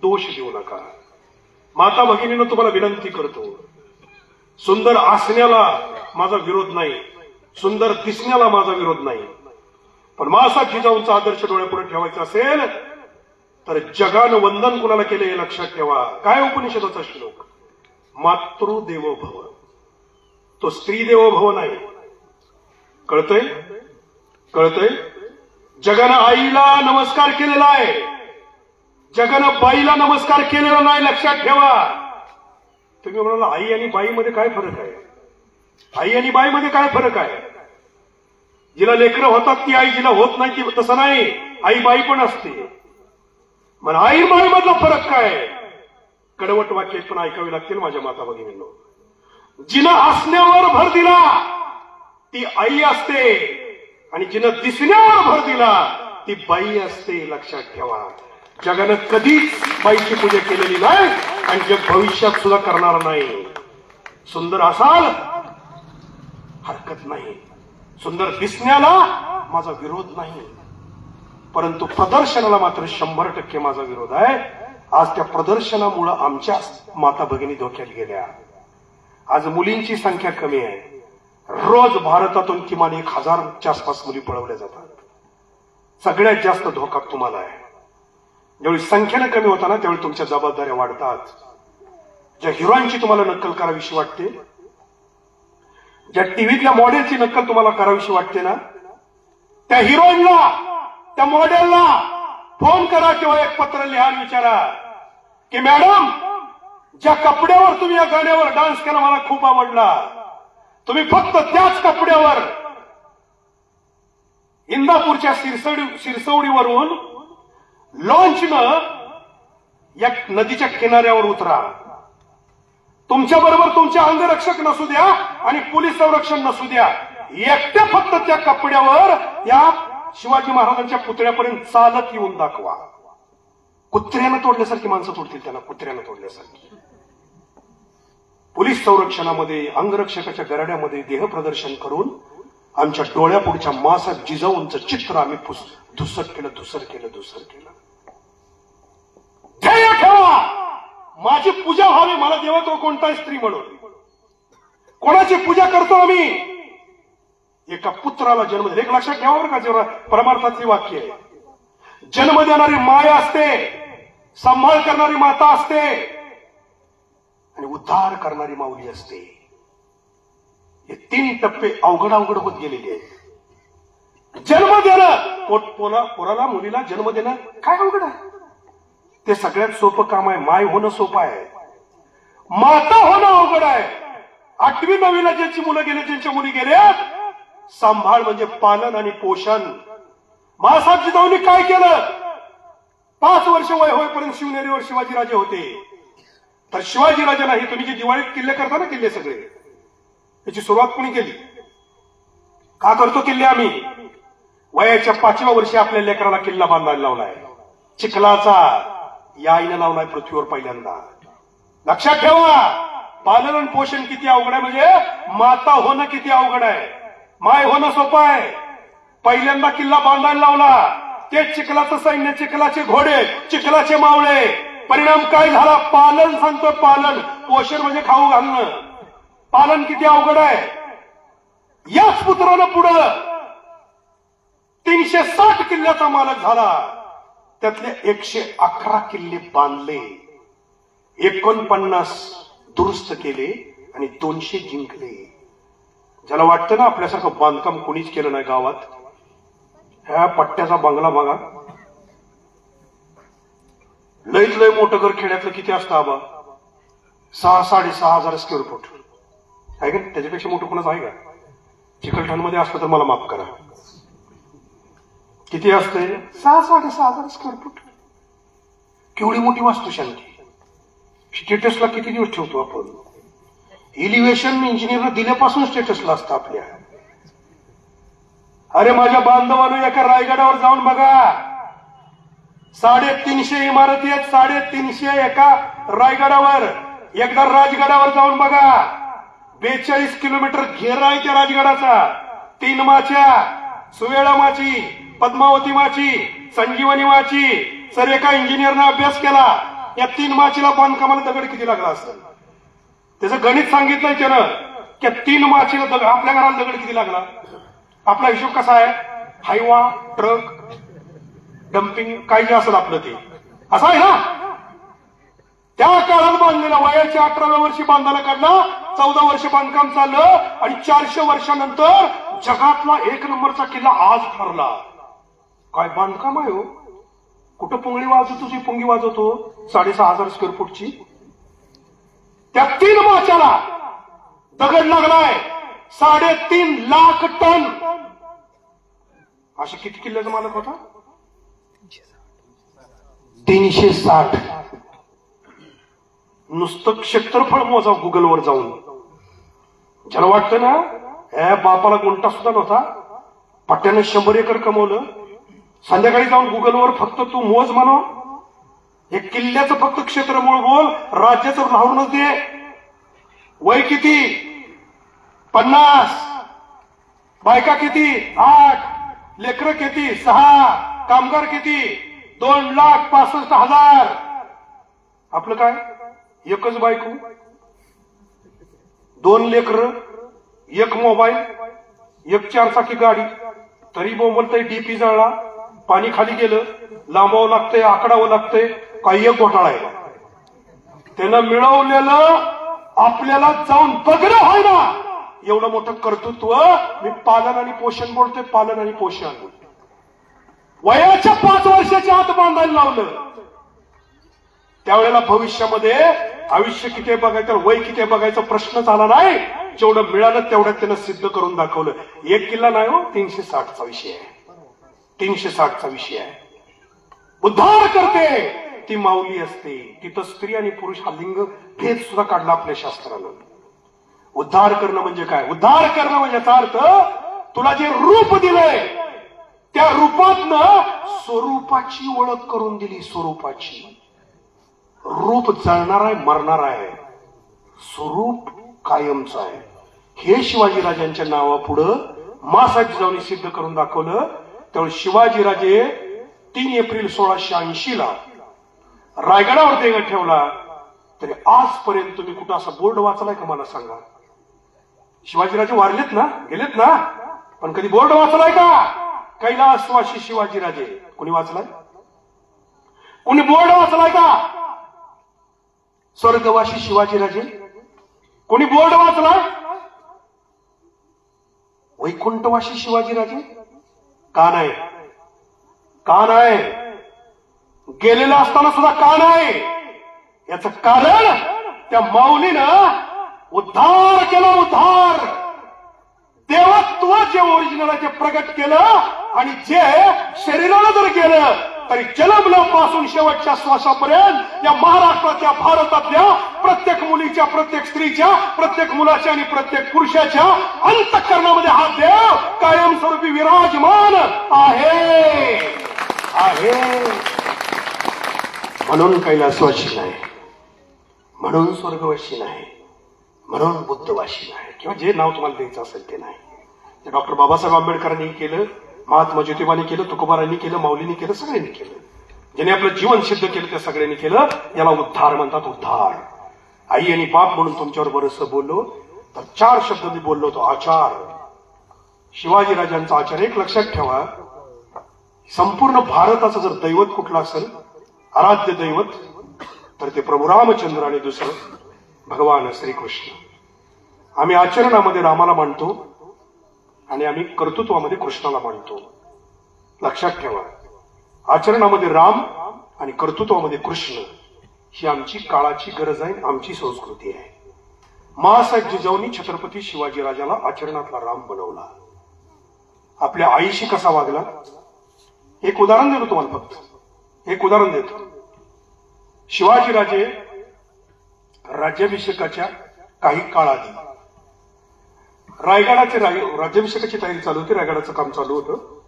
दोष देऊ नका. माता भगिनीनं तुम्हाला विनंती करतो, सुंदर असण्याला माझा विरोध नाही, सुंदर दिसण्याला माझा विरोध नाही, पण मासाहेब जिजाऊंचा आदर्श डोळ्यापुढे ठेवायचा असेल तर जगानं वंदन कुणाला केले हे लक्षात ठेवा. काय उपनिषदाचा श्लोक? मातृदेवो भव. तो स्त्री देवो भव नाही. कळतंय? कळतंय? जगानं आईला नमस्कार केलेला आहे, जगानं बाईला नमस्कार केलेला नाही, लक्षात ठेवा. तुम्ही म्हणाला आई आणि बाईमध्ये काय फरक आहे? आई आणि बाईमध्ये काय फरक आहे? जिला लेकरं होतात ती आई, जिला होत नाही ती तसं नाही. आई बाई पण असते. मग आई बाई मधला फरक काय? कडवट वाक्य पण ऐकावी लागतील माझ्या माता भगिनींनो. जिनं हसण्यावर भर दिला ती आई असते आणि जिनं दिसण्यावर भर दिला ती बाई असते. लक्षात ठेवा. जगानं कधीच बाईची पूजा केलेली नाही आणि जग भविष्यात सुद्धा करणार नाही. सुंदर असाल हरकत नाही, सुंदर दिसण्याला माझा विरोध नाही, परंतु प्रदर्शनाला मात्र 100% माझा विरोध आहे. आज त्या प्रदर्शनामुळे आमच्या माता भगिनी धोक्यात गेल्या. आज मुलींची संख्या कमी आहे. रोज भारतातून किमान 1000च्या आसपास मुली पळवल्या जातात. सगळ्यात जास्त धोका तुम्हाला आहे. ज्यावेळी संख्येनं कमी होता ना त्यावेळी तुमच्या जबाबदाऱ्या वाढतात. ज्या हिरोईनची तुम्हाला नक्कल करावीशी वाटते, ज्या टीव्हीतल्या मॉडेलची नक्कल तुम्हाला करावीशी वाटते ना, त्या हिरोईनला त्या मॉडेलला फोन करा किंवा एक पत्र लिहा आणि विचारा की मॅडम ज्या कपड्यावर तुम्ही या गाण्यावर डान्स केला मला खूप आवडला. तुम्ही फक्त त्याच कपड्यावर इंदापूरच्या सिरसवडीवरून लॉन्चनं या नदीच्या किनाऱ्यावर उतरा. तुमच्या बरोबर तुमचे अंगरक्षक नसू द्या आणि पोलीस संरक्षण नसू द्या, एकट्या फक्त त्या कपड्यावर या शिवाजी महाराजांच्या पुतळ्यापर्यंत चालत येऊन दाखवा. कुत्र्यानं तोडल्यासारखी माणसं तोडतील त्यांना, कुत्र्यानं तोडल्यासारखी. पोलीस संरक्षणामध्ये अंगरक्षकाच्या गराड्यामध्ये देह प्रदर्शन करून आमच्या डोळ्यापुढच्या मासात जिजाऊंचं चित्र आम्ही धुसर केलं. ध्येय ठेवा, माझी पूजा व्हावी. मला देवत्व कोणताही स्त्री म्हणून. कोणाची पूजा करतो आम्ही? एका पुत्राला जन्म दिला. एक लक्षात ठेवा बरं का, जेव्हा परमार्थातली वाक्य आहे. जन्म देणारी माय असते, सांभाळ करणारी माता असते आणि उद्धार करणारी माऊली असते. हे 3 टप्पे अवघड होत गेलेले आहेत. जन्म देणं, पोराला मुलीला जन्म देणं काय अवघड आहे? ते सगळ्यात सोपं काम आहे. माय होणं सोपं आहे, माता होणं अवघड आहे. 8वी 9वीला ज्यांची मुलं गेले, ज्यांच्या मुली गेल्या, सांभाळ म्हणजे पालन आणि पोषण. महासाहेब जिजाऊंनी काय केलं? 5 वर्ष वय होईपर्यंत शिवनेरीवर शिवाजीराजे होते. तर शिवाजीराजे नाही, तुम्ही जे दिवाळीत किल्ले करता ना, किल्ले सगळे, याची सुरुवात कोणी केली? का करतो किल्ले आम्ही? वयाच्या 5व्या वर्षी आपल्या लेकराला किल्ला बांधायला लावलाय. चिखलाचा या आईने लावलाय पृथ्वीवर पहिल्यांदा. लक्षात ठेवा, पालन आणि पोषण किती अवघड आहे, म्हणजे माता होणं किती अवघड आहे. माय होणं सोपं आहे. पहिल्यांदा किल्ला बांधायला लावला, ते चिखलाचं सैन्य, चिखलाचे घोडे, चिखलाचे मावळे. परिणाम काय झाला? पालन सांगतो, पालन. पोषण म्हणजे खाऊ घालणं. पालन किती अवघड आहे. याच पुत्रानं पुढं 360 किल्ल्याचा मालक झाला. त्यातले 111 किल्ले बांधले, 49 दुरुस्त केले आणि 200 जिंकले. ज्याला वाटतं ना आपल्यासारखं बांधकाम कोणीच केलं नाही गावात, ह्या पट्ट्याचा बंगला बघा. लईत लय मोठं घर खेड्यातलं किती असतं आबा? 6-6.5 हजार स्क्वेअर फूट आहे का? त्याच्यापेक्षा मोठं कोणाच आहे का? चिकलठाणमध्ये असलं तर मला माफ करा. किती असते? 6-6.5 हजार स्क्वेअर फूट. केवढी मोठी वास्तुशांती. स्टेटसला किती दिवस ठेवतो आपण? इलिव्हेशन इंजिनियरला दिल्यापासून स्टेटसला असतं आपल्या. अरे माझ्या बांधवानं एका रायगडावर जाऊन बघा. 350 इमारती आहेत, 350 एका रायगडावर. एकदा राजगडावर जाऊन बघा. 42 किलोमीटर घेरा आहे त्या राजगडाचा. 3 माच्या, सुवेळा माची, पद्मावती माची, संजीवनी माची. सर एका इंजिनियरनं अभ्यास केला, या 3 माचीला बांधकामाला दगड किती लागला असेल? त्याचं गणित सांगितलंय त्यानं की 3 माचीला दगड, आपल्या घराला दगड किती लागला? आपला हिशोब कसा आहे? हायवा, ट्रक, डम्पिंग, काय जे असेल आपलं ते असं आहे ना. त्या काळात बांधलेला, वयाच्या 18व्या वर्षी बांधायला काढला, 14 वर्ष बांधकाम चाललं आणि 400 वर्षानंतर जगातला 1 नंबरचा किल्ला आज ठरला. काय बांधकाम आहे हो. कुठं पुंगळी वाजवतो, तुझी पुंगी वाजवतो 6.5 हजार स्क्वेअर फूटची. त्या 3 माच्याला दगड लागलाय 3.5 लाख टन. असे किती किल्ल्याचा मालक होता? 360. नुसतं क्षेत्रफळ मोजा गुगलवर जाऊन. ज्याला वाटतं ना हे बापाला गुंठा सुद्धा नव्हता, पट्ट्यानं 100 एकर कमवलं, संध्याकाळी जाऊन गुगलवर फक्त तू मोज म्हणो, हे किल्ल्याचं फक्त क्षेत्रफळ बोल, राज्याचं लावूनच दे. वय किती? 50. बायका किती? 8. लेकरं किती? 6. कामगार किती? 2,65,000. आपलं काय? एकच बायको, 2 लेकरं, 1 मोबाईल, 1 4-चाकी गाडी, तरी बोंबलतय डीपी जळला, पाणी खाली गेलं, लांबावं लागतंय, आकडावं लागतंय. काही एक घोटाळा आहे. त्यानं मिळवलेलं आपल्याला जाऊन बघणं आहे ना, एवढं मोठं कर्तृत्व. मी पालन आणि पोषण बोलतोय, पालन आणि पोषण. वयाच्या 5 वर्षाच्या आत बांधायला लावलं. त्यावेळेला भविष्यामध्ये आयुष्य किती बघायचं, वय किती बघायचा प्रश्नच आला नाही. जेवढं मिळालं तेवढ्यात त्यानं सिद्ध करून दाखवलं. 1 किल्ला नाही हो, 360चा विषय आहे. 360चा विषय आहे. उद्धार करते ती माऊली असते. तिथं स्त्री आणि पुरुष हा लिंग भेद सुद्धा काढला आपल्या शास्त्रानं. उद्धार करणं म्हणजे काय? उद्धार करणं म्हणजे याचा अर्थ तुला जे रूप दिलंय त्या रूपातनं स्वरूपाची ओळख करून दिली. स्वरूपाची. रूप जळणार आहे, मरणार आहे, स्वरूप कायमचं आहे. हे शिवाजीराजांच्या नावापुढं मासाहेब जिजाऊंनी सिद्ध करून दाखवलं. त्यामुळे शिवाजीराजे 3 एप्रिल 1680 रायगडावर देगड ठेवला. तरी आजपर्यंत तुम्ही कुठं असा बोर्ड वाचलाय का मला सांगा? शिवाजीराजे वारलेत ना, गेलेत ना, पण कधी बोर्ड वाचलाय का? कैलासवासी शिवाजीराजे कोणी वाचलाय? कोणी बोर्ड वाचलाय का? स्वर्गवासी शिवाजीराजे कोणी बोर्ड वाचलाय? वैकुंठवासी शिवाजीराजे का नाही? का नाही? गेलेला असताना सुद्धा का नाही? याचं कारण त्या माऊलीनं उद्धार केला. उद्धार. देवत्व जे ओरिजिनल आहे ते प्रगट केलं. आणि जे शरीराला जर गेलं तरी जन्मल्यापासून शेवटच्या श्वासापर्यंत या महाराष्ट्राच्या, भारतातल्या प्रत्येक मुलीच्या, प्रत्येक स्त्रीच्या, प्रत्येक मुलाच्या आणि प्रत्येक पुरुषाच्या अंतःकरणामध्ये हा देव कायमस्वरूपी विराजमान आहे. म्हणून कैलासवासी नाही, म्हणून स्वर्गवासी नाही, म्हणून बुद्धवासी नाही, किंवा जे नाव तुम्हाला द्यायचं असेल ते नाही. ते डॉक्टर बाबासाहेब आंबेडकरांनी केलं, महात्मा ज्योतिबांनी केलं, तुकोबारांनी केलं, माऊलींनी केलं, सगळ्यांनी केलं. ज्याने आपलं जीवन सिद्ध केलं त्या सगळ्यांनी केलं. याला उद्धार म्हणतात. उद्धार. आई आणि बाप म्हणून तुमच्यावर बरंचसं बोललो तर 4 शब्द मी बोललो होतो. आचार. शिवाजीराजांचा आचार एक लक्षात ठेवा. संपूर्ण भारताचं जर दैवत कुठलं असेल, आराध्य दैवत, तर ते प्रभू रामचंद्र आणि दुसरं भगवान श्रीकृष्ण. आम्ही आचरणामध्ये रामाला मानतो आणि आम्ही कर्तृत्वामध्ये कृष्णाला मानतो. लक्षात ठेवा. आचरणामध्ये राम आणि कर्तृत्वामध्ये कृष्ण ही आमची काळाची गरज आहे, आमची संस्कृती आहे. मासाहेब जिजाऊंनी छत्रपती शिवाजीराजाला आचरणातला राम बनवला. आपल्या आईशी कसा वागला? एक उदाहरण देतो तुम्हाला. फक्त एक उदाहरण देतो. शिवाजीराजे राज्याभिषेकाच्या काही काळ आधी रायगडाचे राज्याभिषेकाची तयारी चालू होती. रायगडाचं काम चालू होतं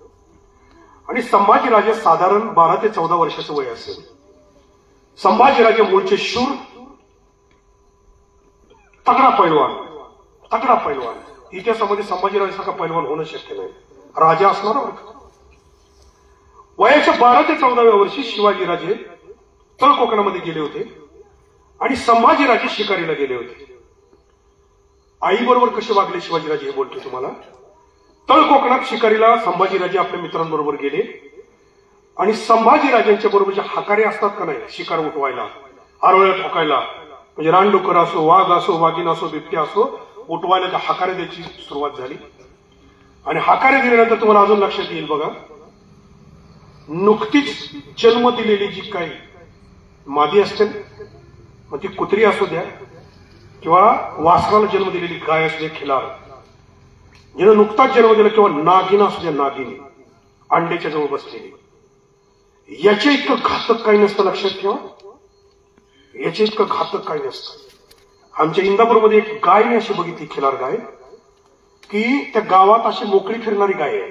आणि संभाजीराजे साधारण 12 ते 14 वर्षाचं वय असेल. संभाजीराजे मूळचे शूर, तगडा पैलवान. इतिहासामध्ये संभाजीराजेसारखा पैलवान होणं शक्य नाही. राजा असणार बरं. वयाच्या 12 ते 14व्या वर्षी शिवाजीराजे तळ कोकणामध्ये गेले होते आणि संभाजीराजे शिकारीला गेले होते. आई बरोबर कसे वागले शिवाजीराजे हे बोलतो तुम्हाला. तळ कोकणात शिकारीला संभाजीराजे आपल्या मित्रांबरोबर गेले आणि संभाजीराजांच्या बरोबर जे हाकारे असतात का नाही, शिकार उठवायला, आरोळ्या ठोकायला, म्हणजे रानडुकर असो, वाघ असो, वाघीण असो, बिबट्या असो, उठवायला त्या हाकारे द्यायची सुरुवात झाली. आणि हाकारे दिल्यानंतर तुम्हाला अजून लक्षात येईल बघा, नुकतीच जन्म दिलेली जी काही मादी असते, मग ती कुत्री असू द्या किंवा वासराला जन्म दिलेली गाय असू द्या, खिलार, जिनं नुकताच जन्म दिला, किंवा नागिन असू द्या, नागिनी अंड्याच्या जवळ बसलेली, याच्या इतकं घातक काही नसतं. लक्षात ठेवा. याचे इतकं घातक काही नसतं। आमच्या इंदापूरमध्ये एक गाय अशी बघितली, खिलार गाय, की त्या गावात अशी मोकळी फिरणारी गाय आहे।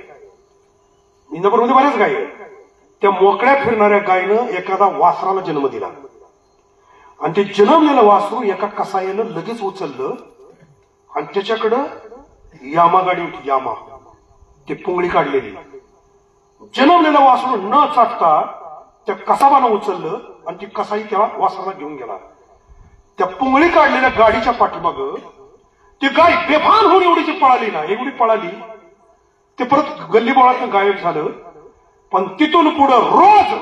इंदापूरमध्ये बऱ्याच गाय आहेत। त्या मोकळ्या फिरणाऱ्या गायनं एखादा वासराला जन्म दिला आणि ते जन्मलेलं वासरू एका कसायानं लगेच उचललं आणि त्याच्याकडं यामा गाडी होती, यामा, ते पुंगळी काढलेली। जन्मलेलं वासरू न चाटता त्या कसाबानं उचललं आणि ती कसाई त्या वासराला घेऊन गेला। त्या पुंगळी काढलेल्या गाडीच्या पाठीमाग ती गाय बेभान होऊन एवढीची पळाली ना, एवढी पळाली ते परत गल्लीबोळातून गायब झालं। पण तिथून पुढं रोज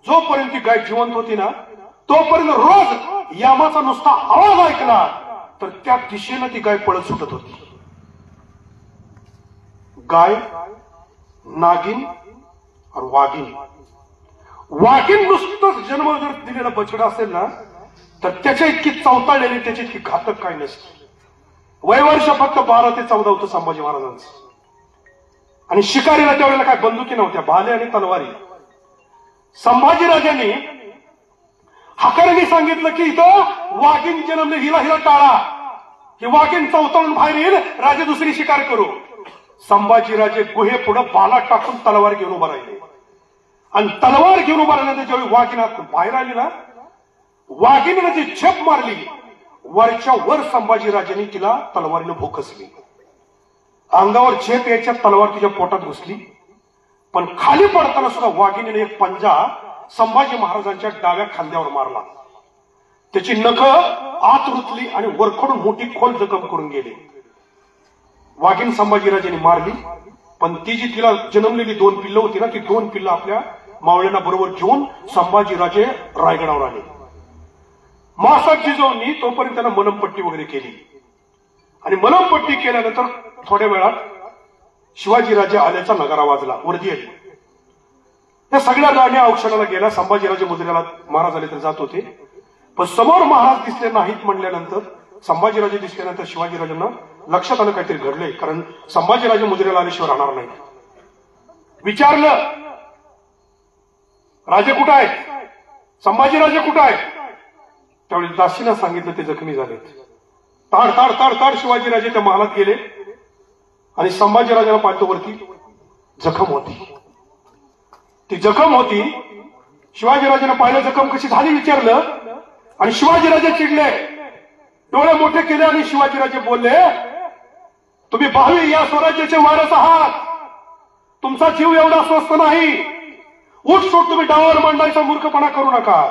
जोपर्यंत ती गाय जिवंत होती ना, तोपर्यंत रोज यामाचा नुसता आवाज ऐकला तर त्या दिशेनं ती गाय पळत सुटत होती। गाय, नागिन और वाघीण। वाघीण नुसतंच जन्म जर दिलेला बछडा असेल ना, तर त्याच्या इतकी चवताळलेली, त्याची इतकी घातक काय नसते। वयवर्ष फक्त 12 ते 14 होतं संभाजी महाराजांचं। आणि शिकारीला त्यावेळेला काय बंदुकी नव्हत्या, भाले आणि तलवारी। संभाजीराजांनी हकाराने सांगितलं की इथं वाघीण जन्मले, हिला टाळा, ही वाघीण चवताळून बाहेर येईल, राजे दुसरी शिकार करू। संभाजीराजे गुहे पुढे बाला टाकून तलवार घेऊन उभा राहिले आणि तलवार घेऊन उभा राहिल्यानंतर ज्यावेळी वाघिणात बाहेर आली ना, वाघिणीने जी झेप मारली, वरच्या वर संभाजीराजांनी तिला तलवारीनं भोकसली। अंगावर झेप यायच्या तलवार तिच्या पोटात घुसली, पण खाली पडताना सुद्धा वाघिणीने एक पंजा संभाजी महाराजांच्या डाव्या खांद्यावर मारला। त्याची नख आत रुतली आणि वरखडून मोठी खोल जखम करून गेली। वाघीण संभाजीराजांनी मारली, पण ती जी तिला जन्मलेली 2 पिल्लं होती ना, ती 2 पिल्लं आपल्या मावळ्यांना बरोबर घेऊन संभाजीराजे रायगडावर आले। मासात जिजाऊंनी तोपर्यंत त्यांना मलमपट्टी वगैरे केली आणि मलमपट्टी केल्यानंतर थोड्या वेळात शिवाजीराजे आल्याचा नगारा वाजला, वर्दी आली। त्या सगळ्या गाड्या औक्षणाला गेल्या। संभाजीराजे मुजऱ्याला महाराज आले तर जात होते, पण समोर महाराज दिसले नाहीत म्हणल्यानंतर, संभाजीराजे दिसल्यानंतर शिवाजीराजांना लक्षात आलं काहीतरी घडलंय, कारण संभाजीराजे मुजऱ्याला आल्याशिवाय राहणार नाही। विचारलं, राजे कुठं आहेत, संभाजीराजे कुठं आहेत? त्यावेळी दासीनं सांगितलं ते जखमी झालेत। ताड ताड ताड ताड शिवाजीराजे त्या महालात गेले आणि संभाजीराजाला पाहतो वरती जखम होती। ती जखम होती, शिवाजीराजांना पाहिलं जखम कशी झाली विचारलं आणि शिवाजीराजे चिडले, डोळे मोठे केले आणि शिवाजीराजे बोलले, तुम्ही 22 या स्वराज्याचे वारस आहात, तुमचा जीव एवढा स्वस्त नाही, उठसूट तुम्ही डावावर मांडायचा मूर्खपणा करू नका।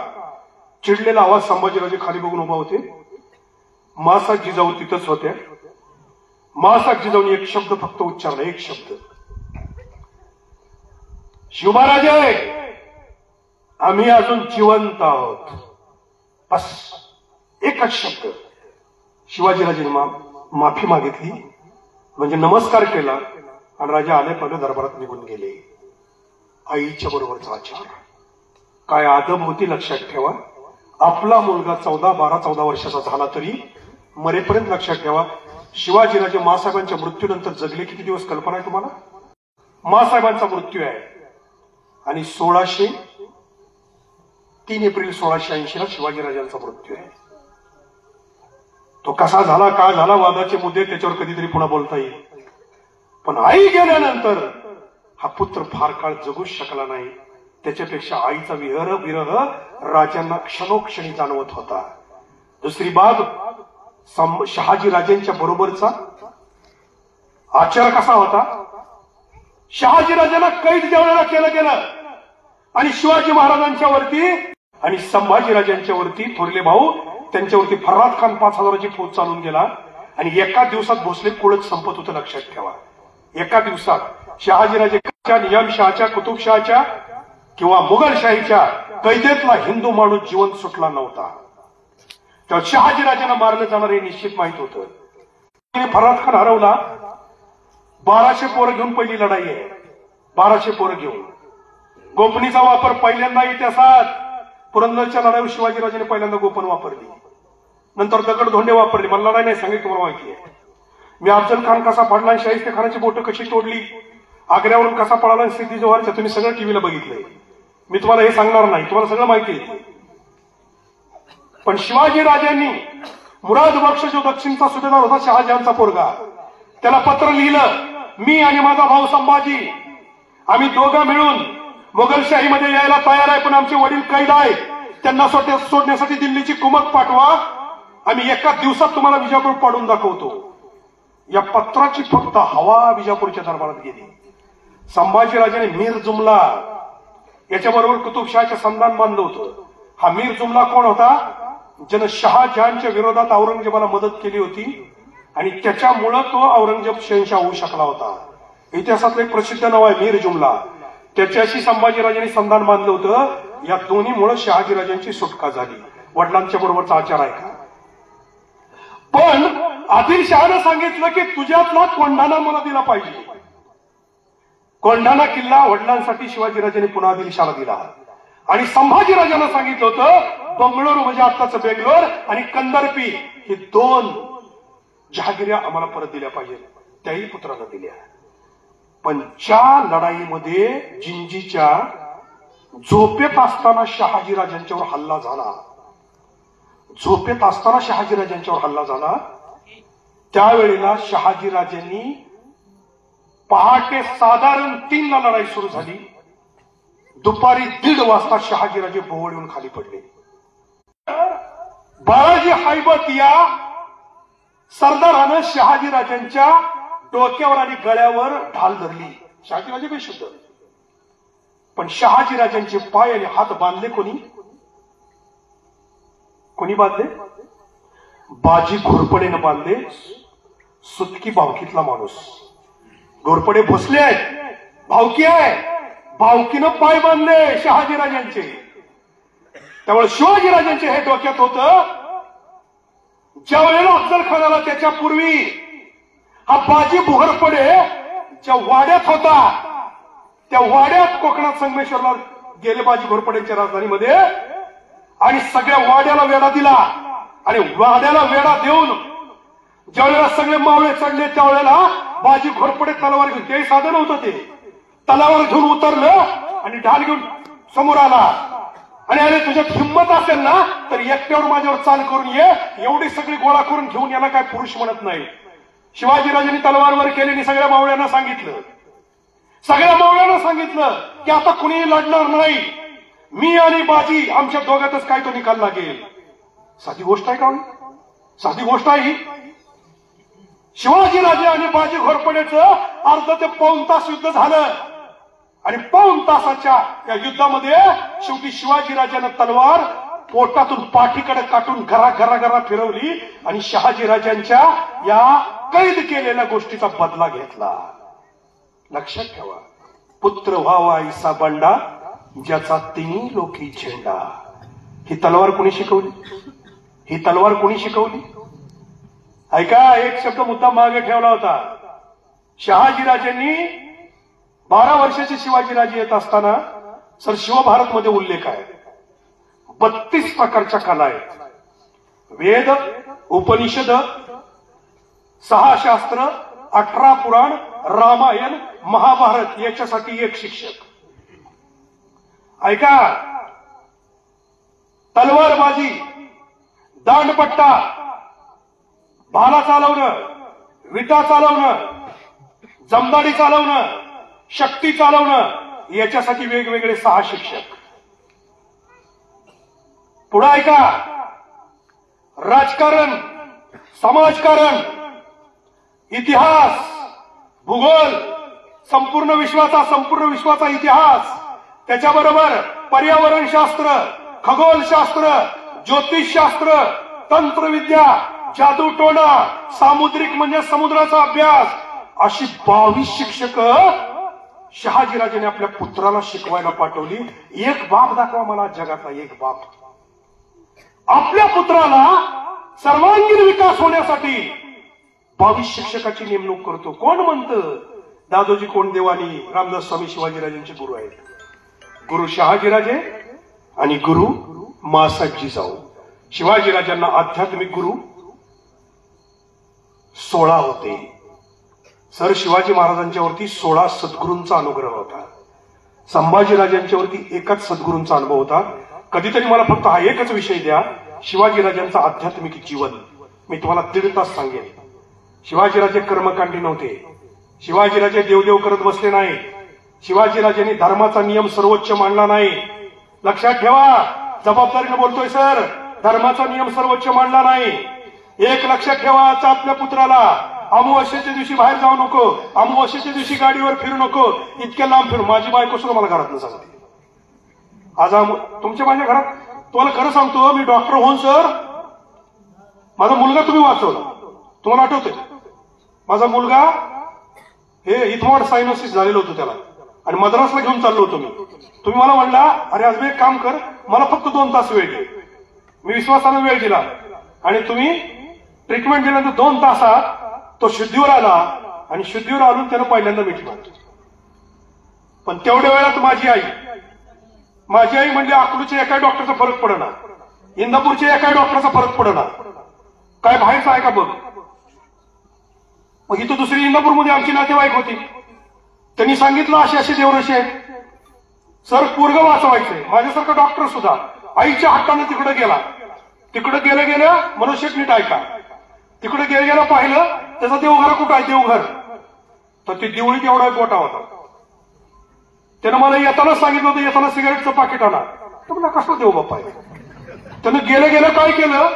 चिडलेला आवाज संभाजीराजे खाली बघून उभा होते। मासात जिजाऊ तिथंच होत्या। मासात जिजाऊने एक शब्द फक्त उच्चारला, एक शब्द, शिवमहाराजे आम्ही अजून जिवंत आहोत, बस एकच शब्द। शिवाजीराजेने माफी मागितली, म्हणजे नमस्कार केला आणि राजा आले पहिले दरबारात निघून गेले। आईच्या बरोबरचा आचार काय आदब होती लक्षात ठेवा। आपला मुलगा 14 वर्षाचा झाला तरी मरेपर्यंत लक्षात ठेवा, शिवाजीराजे मासाहेबांच्या मृत्यूनंतर जगले किती दिवस कल्पना आहे तुम्हाला? मासाहेबांचा मृत्यू आहे आणि 3 एप्रिल 1680 ला शिवाजीराजांचा मृत्यू आहे। तो कसा झाला, काय झाला, वादाचे मुद्दे त्याच्यावर कधीतरी पुन्हा बोलता येईल, पण आई गेल्यानंतर हा पुत्र फार काळ जगूच शकला नाही। त्याच्यापेक्षा आईचा विरह राजांना क्षणोक्षणी जाणवत होता। दुसरी बाब, शहाजीराजांच्या बरोबरचा आचार कसा होता? शहाजीराजांना कैद ज्यावेळेला केलं गेलं आणि शिवाजी महाराजांच्या वरती आणि संभाजीराजांच्या वरती थोरले भाऊ त्यांच्यावरती फर्राद खान 5000ची फौज चालून गेला आणि एका दिवसात भोसले कुळच संपत होतं, लक्षात ठेवा। एका दिवसात शहाजीराजेच्या, निजामशहाच्या, कुतुबशहाच्या किंवा मुघलशाहीच्या कैदेतला हिंदू माणूस जिवंत सुटला नव्हता। तेव्हा शहाजीराजांना मारलं जाणार हे निश्चित माहित होतं। फर्राद खान हरवला, 1200 पोरं घेऊन पहिली लढाई आहे, 1200 पोरं घेऊन। गोपनीचा वापर पहिल्यांदा इतिहासात, पुरंदरच्या लढाईवर शिवाजीराजांनी पहिल्यांदा गोपन वापरली, नंतर दगडधोंडे वापरले। मला लढाई नाही सांगितली, तुम्हाला माहिती आहे। मी अफजल खान कसा पडला, शाहिस्ते खानाची बोटं कशी तोडली, आग्र्यावरून कसा पळाला, सिद्धी जोहरच्या तुम्ही सगळं टीव्हीला बघितलंय। मी तुम्हाला हे सांगणार नाही, तुम्हाला सगळं माहिती आहे। पण शिवाजी राजांनी मुराद बक्ष जो दक्षिणचा सुभेदार होता, शहाजहानचा पोरगा, त्याला पत्र लिहिलं, मी आणि माझा भाऊ संभाजी आम्ही दोघं मिळून मोगलशाहीमध्ये यायला तयार आहे, पण आमचे वडील कैद आहेत, त्यांना सोडण्यासाठी दिल्लीची कुमक पाठवा, आम्ही एका दिवसात तुम्हाला विजापूर पाडून दाखवतो. या पत्राची फक्त हवा विजापूरच्या दरबारात गेली. संभाजीराजाने मीर जुमला याच्याबरोबर कुतुबशहाचे संधान बांधलं होतं. हा मीर जुमला कोण होता? ज्यानं शहाजहानच्या विरोधात औरंगजेबाला मदत केली होती आणि त्याच्यामुळं तो औरंगजेब शहनशाह होऊ शकला होता. इतिहासातलं एक प्रसिद्ध नाव आहे मीर जुमला. त्याच्याशी संभाजीराजांनी संधान बांधलं होतं. या दोन्हीमुळे शहाजीराजांची सुटका झाली. वडिलांच्या बरोबरचा आचार आहे का? पण आदिलशहानं सांगितलं की तुझ्यातला कोंढाणा मला दिला पाहिजे. कोंढाणा किल्ला वडिलांसाठी शिवाजीराजांनी पुन्हा आदिलशहाला दिला आणि संभाजीराजांना सांगितलं होतं बंगळूर म्हणजे आत्ताचं बेंगलोर आणि कंदरपी ही दोन जहागिऱ्या आम्हाला परत दिल्या पाहिजे. त्याही पुत्राला दिल्या. पण ज्या लढाईमध्ये जिंजीच्या झोपेत असताना शहाजीराजांच्यावर हल्ला झाला, झोपेत असताना शहाजीराजांच्यावर हल्ला झाला, त्यावेळेला शहाजीराजांनी पहाटे साधारण 3ला लढाई सुरू झाली. दुपारी 1:30 वाजता शहाजीराजे भोवळ येऊन खाली पडले. बाळाजी हैबत या सरदारानं शहाजीराजांच्या डोक्यावर आणि गळ्यावर ढाल धरली. शहाजीराजे बेशुद्ध, पण शहाजीराजांचे पाय आणि हात बांधले कोणी? कोणी बांधले? बाजी घोरपडेनं बांधले. सुतकी भावकीतला माणूस. घोरपडे भोसले आहेत, भावकी आहे, भावकीनं पाय बांधले शहाजीराजांचे. त्यामुळे शिवाजीराजांचे हे डोक्यात होतं. ज्या वेळेला अफजल खानाला त्याच्या पूर्वी हा बाजी घोरपडे ज्या वाड्यात होता, त्या वाड्यात कोकणात संगमेश्वरला गेले बाजी घोरपडेच्या राजधानीमध्ये आणि सगळ्या वाड्याला वेढा दिला. आणि वाड्याला वेढा देऊन ज्यावेळेला सगळे मावळे चढले त्यावेळेला बाजी घोरपडे तलवार घेऊन, तेही साधन होतं, ते तलवार घेऊन उतरलं आणि ढाल घेऊन समोर आला आणि अरे तुझ्यात हिंमत असेल ना तर एकट्यावर माझ्यावर चाल करून ये. एवढी सगळी गोळा करून घेऊन याला काय पुरुष म्हणत नाही. शिवाजीराजांनी तलवारवर केलेली सगळ्या मावळ्यांना सांगितलं, सगळ्या मावळ्यांना सांगितलं की आता कुणीही लढणार नाही, मी आणि बाजी आमच्या दोघातच काय तो निकाल लागेल. साधी गोष्ट आहे का? साधी गोष्ट आहे ही. शिवाजीराजे आणि बाजी घोरपडेचं अर्ध ते पाऊण तास युद्ध झालं आणि पाऊण तासाच्या या युद्धामध्ये शेवटी शिवाजीराजानं तलवार पोटातून पाठीकडे काटून घरा फिरवली आणि शहाजीराजांच्या या कैद केलेल्या गोष्टीचा बदला घेतला. लक्षात ठेवा, पुत्र व्हावा ऐसा बंडा ज्याचा तिन्ही लोकी झेंडा. ही तलवार कोणी शिकवली? ही तलवार कोणी शिकवली? ऐका, एक शब्द मुद्दा मागे ठेवला होता. शहाजीराजांनी 12 वर्षाचे शिवाजीराजे येत असताना सर शिवभारत मध्ये उल्लेख आहे 32 प्रकारच्या कला आहेत. वेद, उपनिषद, 6 शास्त्र, 18 पुराण, रामायण, महाभारत याच्यासाठी एक शिक्षक. ऐका, तलवारबाजी, दांडपट्टा, भाला चालवणं, विटा चालवणं, जमदाडी चालवणं, शक्ती चालवणं याच्यासाठी वेगवेगळे 6 शिक्षक. पुढे ऐका, राजकारण, समाजकारण, इतिहास, भूगोल, संपूर्ण विश्वाचा इतिहास, त्याच्याबरोबर पर्यावरणशास्त्र, खगोलशास्त्र, ज्योतिषशास्त्र, तंत्रविद्या, जादूटोणा, सामुद्रिक म्हणजे समुद्राचा अभ्यास, अशी 22 शिक्षक शहाजीराजांनी आपल्या पुत्राला शिकवायला पाठवली. एक बाप दाखवा मला जगातला, एक बाप आपल्या पुत्राला सर्वांगीण विकास होण्यासाठी 22 शिक्षकाची नेमणूक करतो. कोण म्हणतं? दादोजी कोंडदेवानी, रामदास स्वामी शिवाजीराजांचे गुरु आहेत. गुरु शहाजीराजे आणि गुरु मासाहेब जिजाऊ. शिवाजीराजांना आध्यात्मिक गुरु 16 होते. सर शिवाजी महाराजांच्या वरती 16 सद्गुरूंचा अनुग्रह होता. संभाजीराजांच्या वरती एकाच सद्गुरूंचा अनुभव होता. कधीतरी मला फक्त हा एकच विषय द्या, शिवाजीराजांचं आध्यात्मिक जीवन मी तुम्हाला 1.5 तास सांगेन. शिवाजीराजे कर्मकांडी नव्हते. शिवाजीराजे देवदेव करत बसले नाही. शिवाजीराजांनी धर्माचा नियम सर्वोच्च मानला नाही. लक्षात ठेवा, जबाबदारीने बोलतोय सर, धर्माचा नियम सर्वोच्च मानला नाही. एक लक्षात ठेवा, आपल्या पुत्राला अमावस्येच्या दिवशी बाहेर जाऊ नको, अमावस्येच्या दिवशी गाडीवर फिरू नको, इतक्या लांब फिरू. माझी बायको सुद्धा मला घरात न सांगते. आज तुमच्या माझ्या घरात तुम्हाला खरं सांगतो, मी डॉक्टर होऊन सर, माझा मुलगा तुम्ही वाचवला. तुम्हाला आठवतंय, माझा मुलगा हे इथमॉड सायनोसिस झालेलं होतं त्याला, आणि मद्रासला घेऊन चाललो होतो मी. तुम्ही मला म्हणला, अरे आज मी एक काम कर, मला फक्त 2 तास वेळ दे. मी विश्वासाने वेळ दिला आणि तुम्ही ट्रीटमेंट दिल्यानंतर 2 तासात तो शुद्धीवर आला, आणि शुद्धीवर आलो त्यानं पहिल्यांदा मिठलं. पण तेवढ्या वेळात माझी आई म्हणजे अकलूच्या एका डॉक्टरचा फरक पडना, इंदापूरच्या एका डॉक्टरचा फरक पडना, काय बाहेरचं आहे का बघ. मग इथं दुसरी इंदापूरमध्ये आमची नातेवाईक होती, त्यांनी सांगितलं अशी अशी देवरशी आहेत सर, पोरगं वाचवायचंय. माझ्यासारखा डॉक्टर सुद्धा आईच्या हक्कानं तिकडे गेला. तिकडे गेल्या मनुष्य नीट ऐका, तिकडे गेल्या पाहिलं त्याचा देवघर कुठं आहे, देवघर तर ती देवळीत एवढा गोटा होता. त्यानं मला येताना सांगितलं होतं, येताना सिगारेटचं पाकिट आणा. तर मला कसं देव बाप्पा आहे. त्यानं गेलं काय केलं,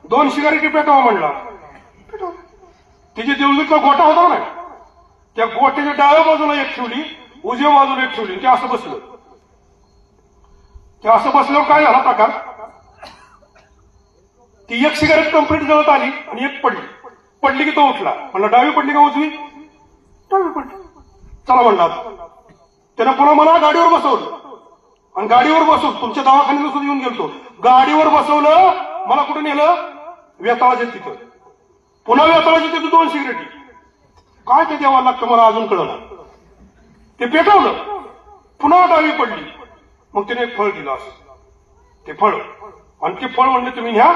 2 सिगारेटी पेटावा म्हणला. तिची देवळीतला गोटा होता ना, त्या गोट्याच्या डाव्या बाजूला एक ठेवली, उजव्या बाजूला एक ठेवली. ते असं बसलं. ते असं बसल्यावर काय झाला प्रकार, ती एक सिगारेट कंप्लीट जवळ आली आणि एक पडली की तो उठला. म्हणला डावी पडली का उजवी, डावी पडली. चला म्हणला. त्यानं पुन्हा मला गाडीवर बसवलं, आणि गाडीवर बसवून तुमच्या दवाखान्याला सुद्धा येऊन गेलतो. गाडीवर बसवलं, मला कुठे नेलं, वेताळाच्या तिथं. पुन्हा वेताळाच्या तिथं 2 सिगरेटी. काय ते द्यावं लागतं मला अजून कळलं. ते पेटवलं, पुन्हा डावी पडली. मग त्याने एक फळ दिलं असं, ते फळ, आणि ते फळ म्हणले तुम्ही ह्या,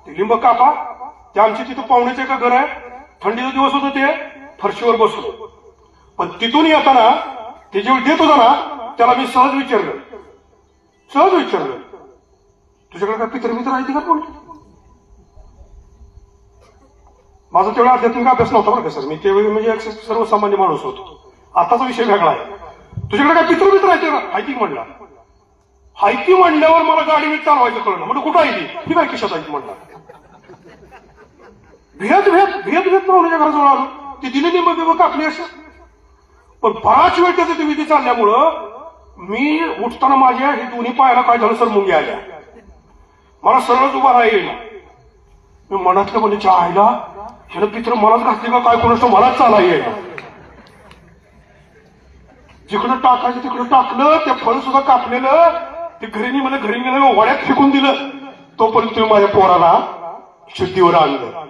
ते लिंब कापा. ते आमची तिथं पाहुण्याचं का घर आहे, थंडीचा दिवस होतं, ते फरशीवर बसलो. पण तिथून येताना ते जेव्हा देत होता ना, त्याला मी सहज विचारलं, तुझ्याकडे काय पितरमित्र आहे का कोण. माझा तेवढा आध्यात्मिक अभ्यास नव्हता बरं का सर, मी त्यावेळी म्हणजे सर्वसामान्य माणूस होतो. आताचा विषय वेगळा आहे. तुझ्याकडे काय पितरमित्र आहे का, हायती म्हणला. हायती म्हणल्यावर मला गाडी मी चालवायचं कळलं. म्हणजे कुठं आहे ती काय किशात आहे म्हणला. भेद पाहुण्याच्या घराजवळ आलो. ती दिलेली मग कापली असं. पण बराच वेळ त्याचं ते विधी चालल्यामुळं मी उठताना माझ्या हे दोन्ही पायाला काय झालं सर, मुंग्या आल्या. मला सरळच उभा राहील. मी मनातलं म्हणजे आईला ह्यानं पित्र मलाच घातली का काय, कोणाचं मलाच चाला येईल. जिकडं टाकायचं तिकडं टाकलं, ते फळ सुद्धा कापलेलं. ते मला घरी गेलं, वड्यात फेकून दिलं. तोपर्यंत तुम्ही माझ्या पोराला शुद्धीवर आणलं.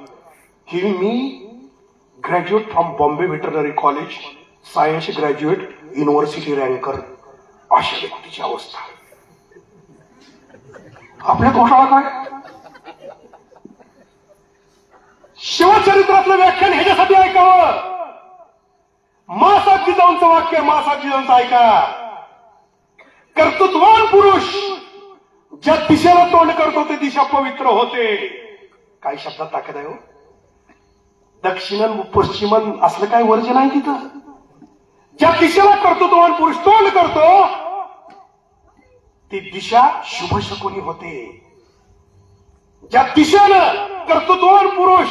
ही मी graduate from Bombay veterinary college, science graduate, university ranker, अशा व्यक्तीची अवस्था. आपल्या घोटाळा काय, शिवचरित्रातलं व्याख्यान ह्याच्यासाठी ऐकावं. मासाजी जाऊनचं वाक्य, मासाजी जाऊनचं ऐका. कर्तृत्वान पुरुष ज्या दिशेला तोंड करतो ते दिशा पवित्र होते. काही शब्दात ताकद आहे हो. दक्षिणन पश्चिमन असलं काय वर्ज नाही तिथं. ज्या दिशेला कर्तृत्वान पुरुष तोंड करतो ती दिशा शुभ शकुनी होते. ज्या दिशेनं कर्तृत्वान पुरुष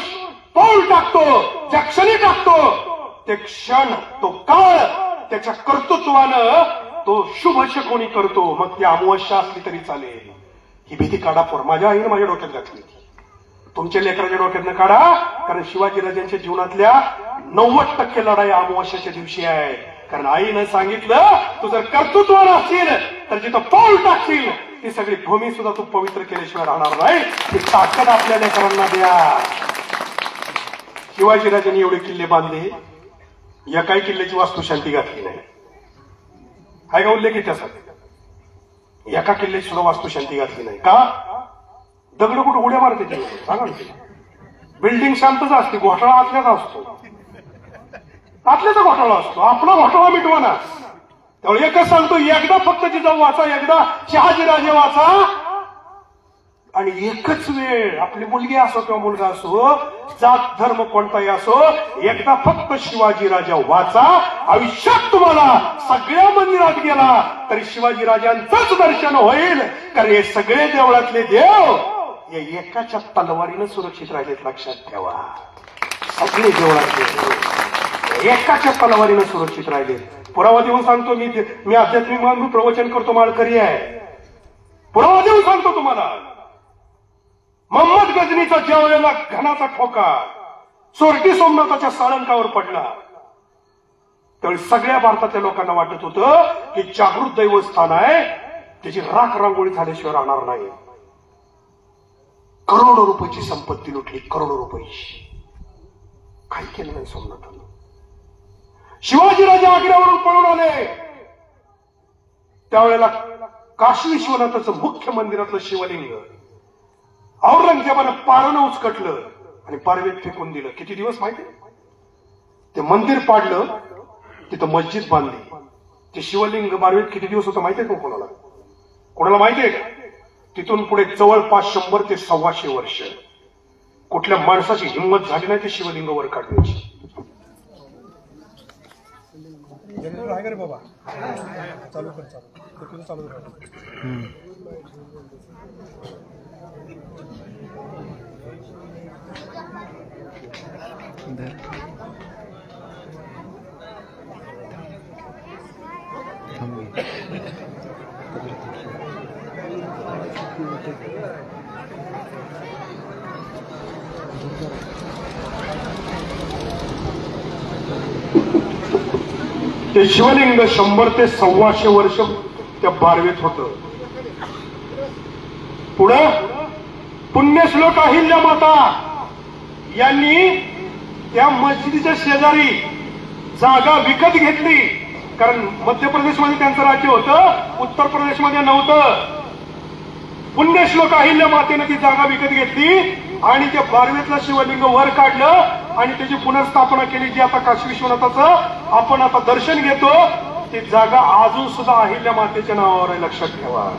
पाऊल टाकतो, ज्या क्षणी टाकतो ते क्षण, तो काळ त्याच्या कर्तृत्वानं तो शुभ शकुनी करतो. मग ती अमावस्या असली तरी चालेल. ही भीती काढा पोर. माझ्या आईने माझ्या डोक्यात घातली. तुमच्या लेकराच्या डोक्यातनं काढा. कारण शिवाजीराजांच्या जीवनातल्या 90% लढाई अमावस्याच्या दिवशी आहे. कारण आईनं सांगितलं, तू जर कर्तृत्वानं असशील तर जिथं पाऊल टाकशील ती सगळी भूमी सुद्धा तू पवित्र केल्याशिवाय राहणार नाही. ती ताकद आपल्या लेकरांना द्या. शिवाजीराजांनी एवढे किल्ले बांधले, या काही किल्ल्याची वास्तुशांती घातली नाही. काय का उल्लेख आहे त्यासाठी. एका किल्ल्याची सुद्धा वास्तुशांती घातली नाही. का? दगड कुठं उड्या मारते ते सांगा. बिल्डिंग शांतच असते, घोटाळा आतल्याचा असतो. आतल्याचा घोटाळा असतो. आपला घोटाळा मिटवाना. त्यामुळे एकच सांगतो, एकदा फक्त जिजाऊ वाचा, एकदा शहाजीराजे वाचा आणि एकच वेळ आपली मुलगी असो किंवा मुलगा असो, जात धर्म कोणताही असो, एकदा फक्त शिवाजी राजा वाचा. आयुष्यात तुम्हाला सगळ्या मंदिरात गेला तरी शिवाजी राजांचंच दर्शन होईल. कारण हे सगळे देवळातले देव या एकाच्या तलवारीनं सुरक्षित राहिलेत, लक्षात ठेवा. सगळे देवळातले देव एकाच्या तलवारीनं सुरक्षित राहिलेत. पुरावा देऊन सांगतो मी आध्यात्मिक म्हणून प्रवचन करतो, माळकरी आहे. पुरावा देऊन सांगतो तुम्हाला. मोहम्मद गजनीचा ज्या वेळेला घणाचा ठोका चोरटी सोमनाथाच्या साळंकावर पडला त्यावेळी सगळ्या भारतातल्या लोकांना वाटत होतं की जागृत दैवस्थान आहे, त्याची राख रांगोळी झाल्याशिवाय राहणार नाही. करोडो रुपयाची संपत्ती लुटली, करोडो रुपयाची. काही केलं नाही सोमनाथानं. शिवाजीराजे आग्र्यावरून पळून आले त्यावेळेला काशी विश्वनाथाचं मुख्य मंदिरातलं शिवलिंग औरंगजेबानं पारणं उचकटलं आणि पारवेत फेकून दिलं. किती दिवस माहिती? ते मंदिर पाडलं, तिथं मस्जिद बांधली. ते शिवलिंग बारवेत किती दिवस होतं माहितीये का कोणाला? कोणाला माहितीये का? तिथून पुढे जवळपास 100 ते 125 वर्ष कुठल्या माणसाची हिंमत झाली नाही ते शिवलिंग वर काढण्याची. बाबा चालू कर, चालू ते शिवलिंग 100 ते 125 वर्ष त्या बारवेत होतं. पुढं पुण्यश्लोक अहिल्या माता यांनी त्या मस्जिदीच्या शेजारी जागा विकत घेतली. कारण मध्य प्रदेशमध्ये त्यांचं राज्य होतं, उत्तर प्रदेशमध्ये नव्हतं. पुण्यश्लोक अहिल्या मातेनं ती जागा विकत घेतली आणि त्या बारवेतलं शिवलिंग वर काढलं आणि त्याची पुनर्स्थापना केली. जी आता काशी विश्वनाथाचं आपण आता दर्शन घेतो ती जागा अजून सुद्धा अहिल्या मातेच्या नावावर आहे, लक्षात ठेवा.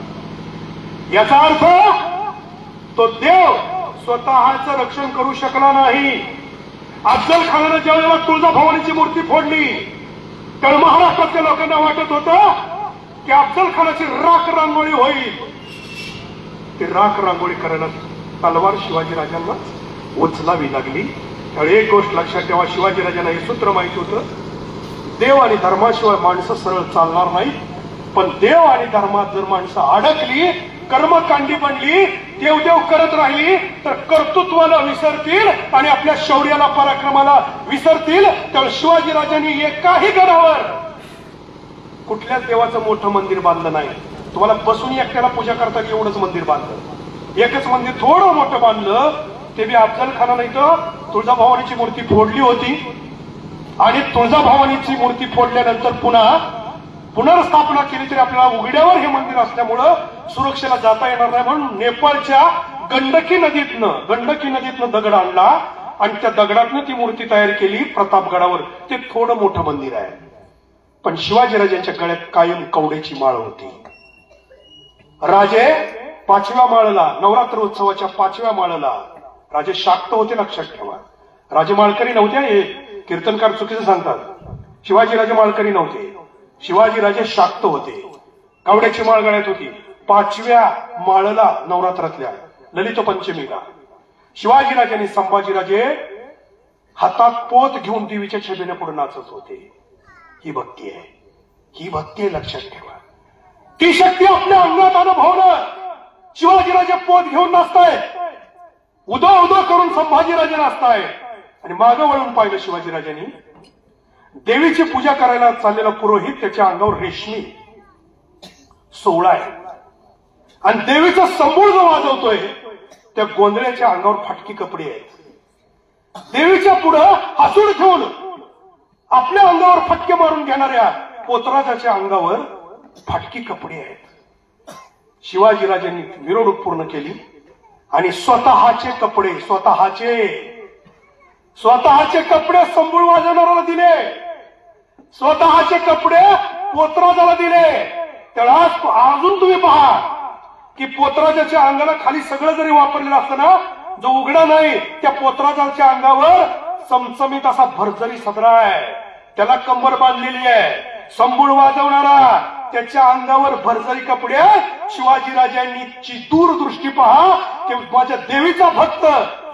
याचा अर्थ तो देव स्वतःचं रक्षण करू शकला नाही. अफजल खानानं ज्यावेळेला तुळजाभवानीची मूर्ती फोडली त्यावेळी महाराष्ट्रातल्या लोकांना वाटत होतं की अफजल खानाची राख रांगोळी होईल. ते राख रांगोळी करायला तलवार शिवाजीराजांना उचलावी लागली. त्यावेळी एक गोष्ट लक्षात ठेवा, शिवाजीराजांना हे सूत्र माहिती होतं, देव आणि धर्माशिवाय माणसं सरळ चालणार नाही. पण देव आणि धर्मात जर माणसं अडकली, कर्मकांडी बनली, देवदेव करत राहिली तर कर्तृत्वाला विसरतील आणि आपल्या शौर्याला पराक्रमाला विसरतील. त्यावेळी शिवाजीराजांनी एकाही गडावर कुठल्याच देवाचं मोठं मंदिर बांधलं नाही. तुम्हाला बसून एकट्याला पूजा करता एवढंच मंदिर बांधलं. एकच मंदिर थोडं मोठं बांधलं, ते बी अफजल खानानं इथं तुळजाभवानीची मूर्ती फोडली होती आणि तुळजाभवानीची मूर्ती फोडल्यानंतर पुन्हा पुनर्स्थापना केली तरी आपल्याला उघड्यावर हे मंदिर असल्यामुळं सुरक्षेला जाता येणार नाही म्हणून नेपाळच्या गंडकी नदीतनं दगड आणला आणि त्या दगडातनं ती मूर्ती तयार केली प्रतापगडावर. ते थोडं मोठं मंदिर आहे. पण शिवाजीराजांच्या गळ्यात कायम कवड्याची माळ होती. राजे 5व्या माळला, नवरात्र उत्सवाच्या 5व्या माळला राजे शाक्त होते, लक्षात ठेवा. राजे माळकरी नव्हते. हे कीर्तनकार चुकीचं सांगतात. शिवाजीराजे माळकरी नव्हते, शिवाजीराजे शाक्त होते. कवड्याची माळ गळ्यात होती. 5व्या माळला नवरात्रातल्या ललित पंचमीला शिवाजीराजांनी संभाजीराजे हातात पोत घेऊन देवीच्या छबिने पुढे नाचत होते. ही भक्ती आहे, ही भक्ती आहे, लक्षात ठेवा. ती शक्ती आपल्या अंगात अनुभवणं. शिवाजीराजे पोत घेऊन नाचतायत, उदो उदो करून संभाजीराजे नाचतायत आणि मागं वळून पाहिलं शिवाजीराजांनी. देवीची पूजा करायला चाललेला पुरोहित त्याच्या अंगावर रेशमी सोहळा आहे आणि देवीचा संबूळ जो वाजवतोय त्या गोंधळ्याच्या अंगावर फाटकी कपडे आहेत. देवीच्या पुढं हासूड ठेवून आपल्या अंगावर फटके मारून घेणाऱ्या पोतराजाच्या अंगावर फाटकी कपडे आहेत. शिवाजीराजांनी मिरवणूक पूर्ण केली आणि स्वतःचे कपडे कपडे संबूळ वाजवणाऱ्याला दिले, स्वतःचे कपडे पोतराजाला दिले. त्याला अजून तुम्ही पहा की पोतराजाच्या अंगाला खाली सगळं जरी वापरलेलं असतं ना, जो उघडा नाही त्या पोतराजाच्या अंगावर चमचमीत असा भरजरी सदरा आहे, त्याला कंबर बांधलेली आहे, संबूळ वाजवणारा, त्याच्या अंगावर भरजरी कपडे. शिवाजीराजांची दूरदृष्टी पहा की माझ्या देवीचा भक्त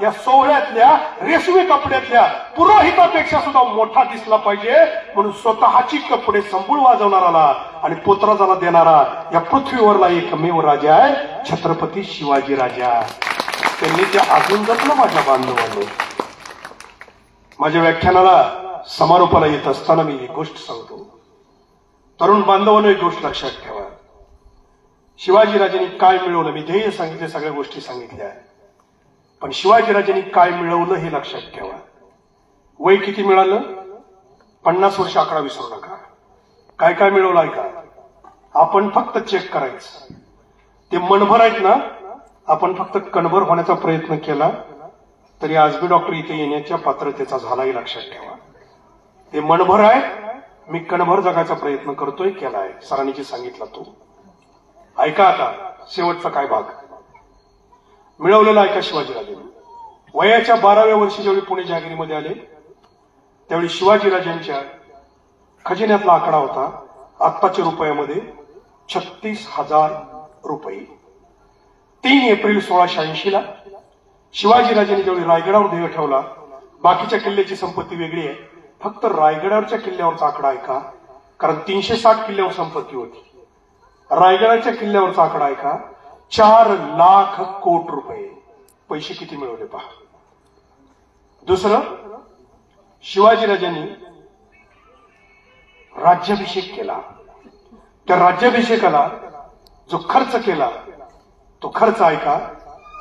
या सोहळ्यातल्या रेशमी कपड्यातल्या पुरोहितापेक्षा सुद्धा मोठा दिसला पाहिजे, म्हणून स्वतःची कपडे संबूळ वाजवणाराला आणि पोतराजाला देणारा या पृथ्वीवरला एकमेव राजा आहे छत्रपती शिवाजीराजा. त्यांनी ते अजून जपलं माझ्या बांधवांनी. माझ्या व्याख्यानाला समारोपाला येत असताना मी एक गोष्ट सांगतो. तरुण बांधवांनो, एक गोष्ट लक्षात ठेवा. शिवाजीराजांनी काय मिळवलं, मी ध्येय सांगितले, सगळ्या गोष्टी सांगितल्या, पण शिवाजीराजांनी काय मिळवलं हे लक्षात ठेवा. वय किती मिळालं? 50 वर्ष. आकडा विसरू नका. काय काय मिळवलं ऐका. आपण फक्त चेक करायचं. ते मनभर आहेत ना, आपण फक्त कणभर होण्याचा प्रयत्न केला तरी आज बी डॉक्टर इथे येण्याच्या पात्रतेचा झालाही लक्षात ठेवा. ते मनभर आहे, मी कणभर जगायचा प्रयत्न करतोय, केलाय. सरांनी जे सांगितलं तो ऐका. आता शेवटचा काय भाग मिळवलेला ऐका. शिवाजीराजांनी वयाच्या 12व्या वर्षी ज्यावेळी पुणे जहागिरीमध्ये आले त्यावेळी शिवाजीराजांच्या खजिन्यातला आकडा होता आत्ताच्या रुपयामध्ये 36,000 रुपये. 3 एप्रिल 1680 शिवाजीराजांनी ज्यावेळी रायगडावर ध्येय ठेवला, बाकीच्या किल्ल्याची संपत्ती वेगळी आहे, फक्त रायगडावरच्या किल्ल्यावरचा आकडा ऐका, कारण 360 किल्ल्यावर संपत्ती होती. रायगडाच्या किल्ल्यावरचा आकडा ऐका, 4 लाख कोटी रुपये. पैसे किती मिळवले पहा. दुसरं, शिवाजीराजांनी राज्याभिषेक केला. त्या राज्याभिषेकाला जो खर्च केला तो खर्च ऐका.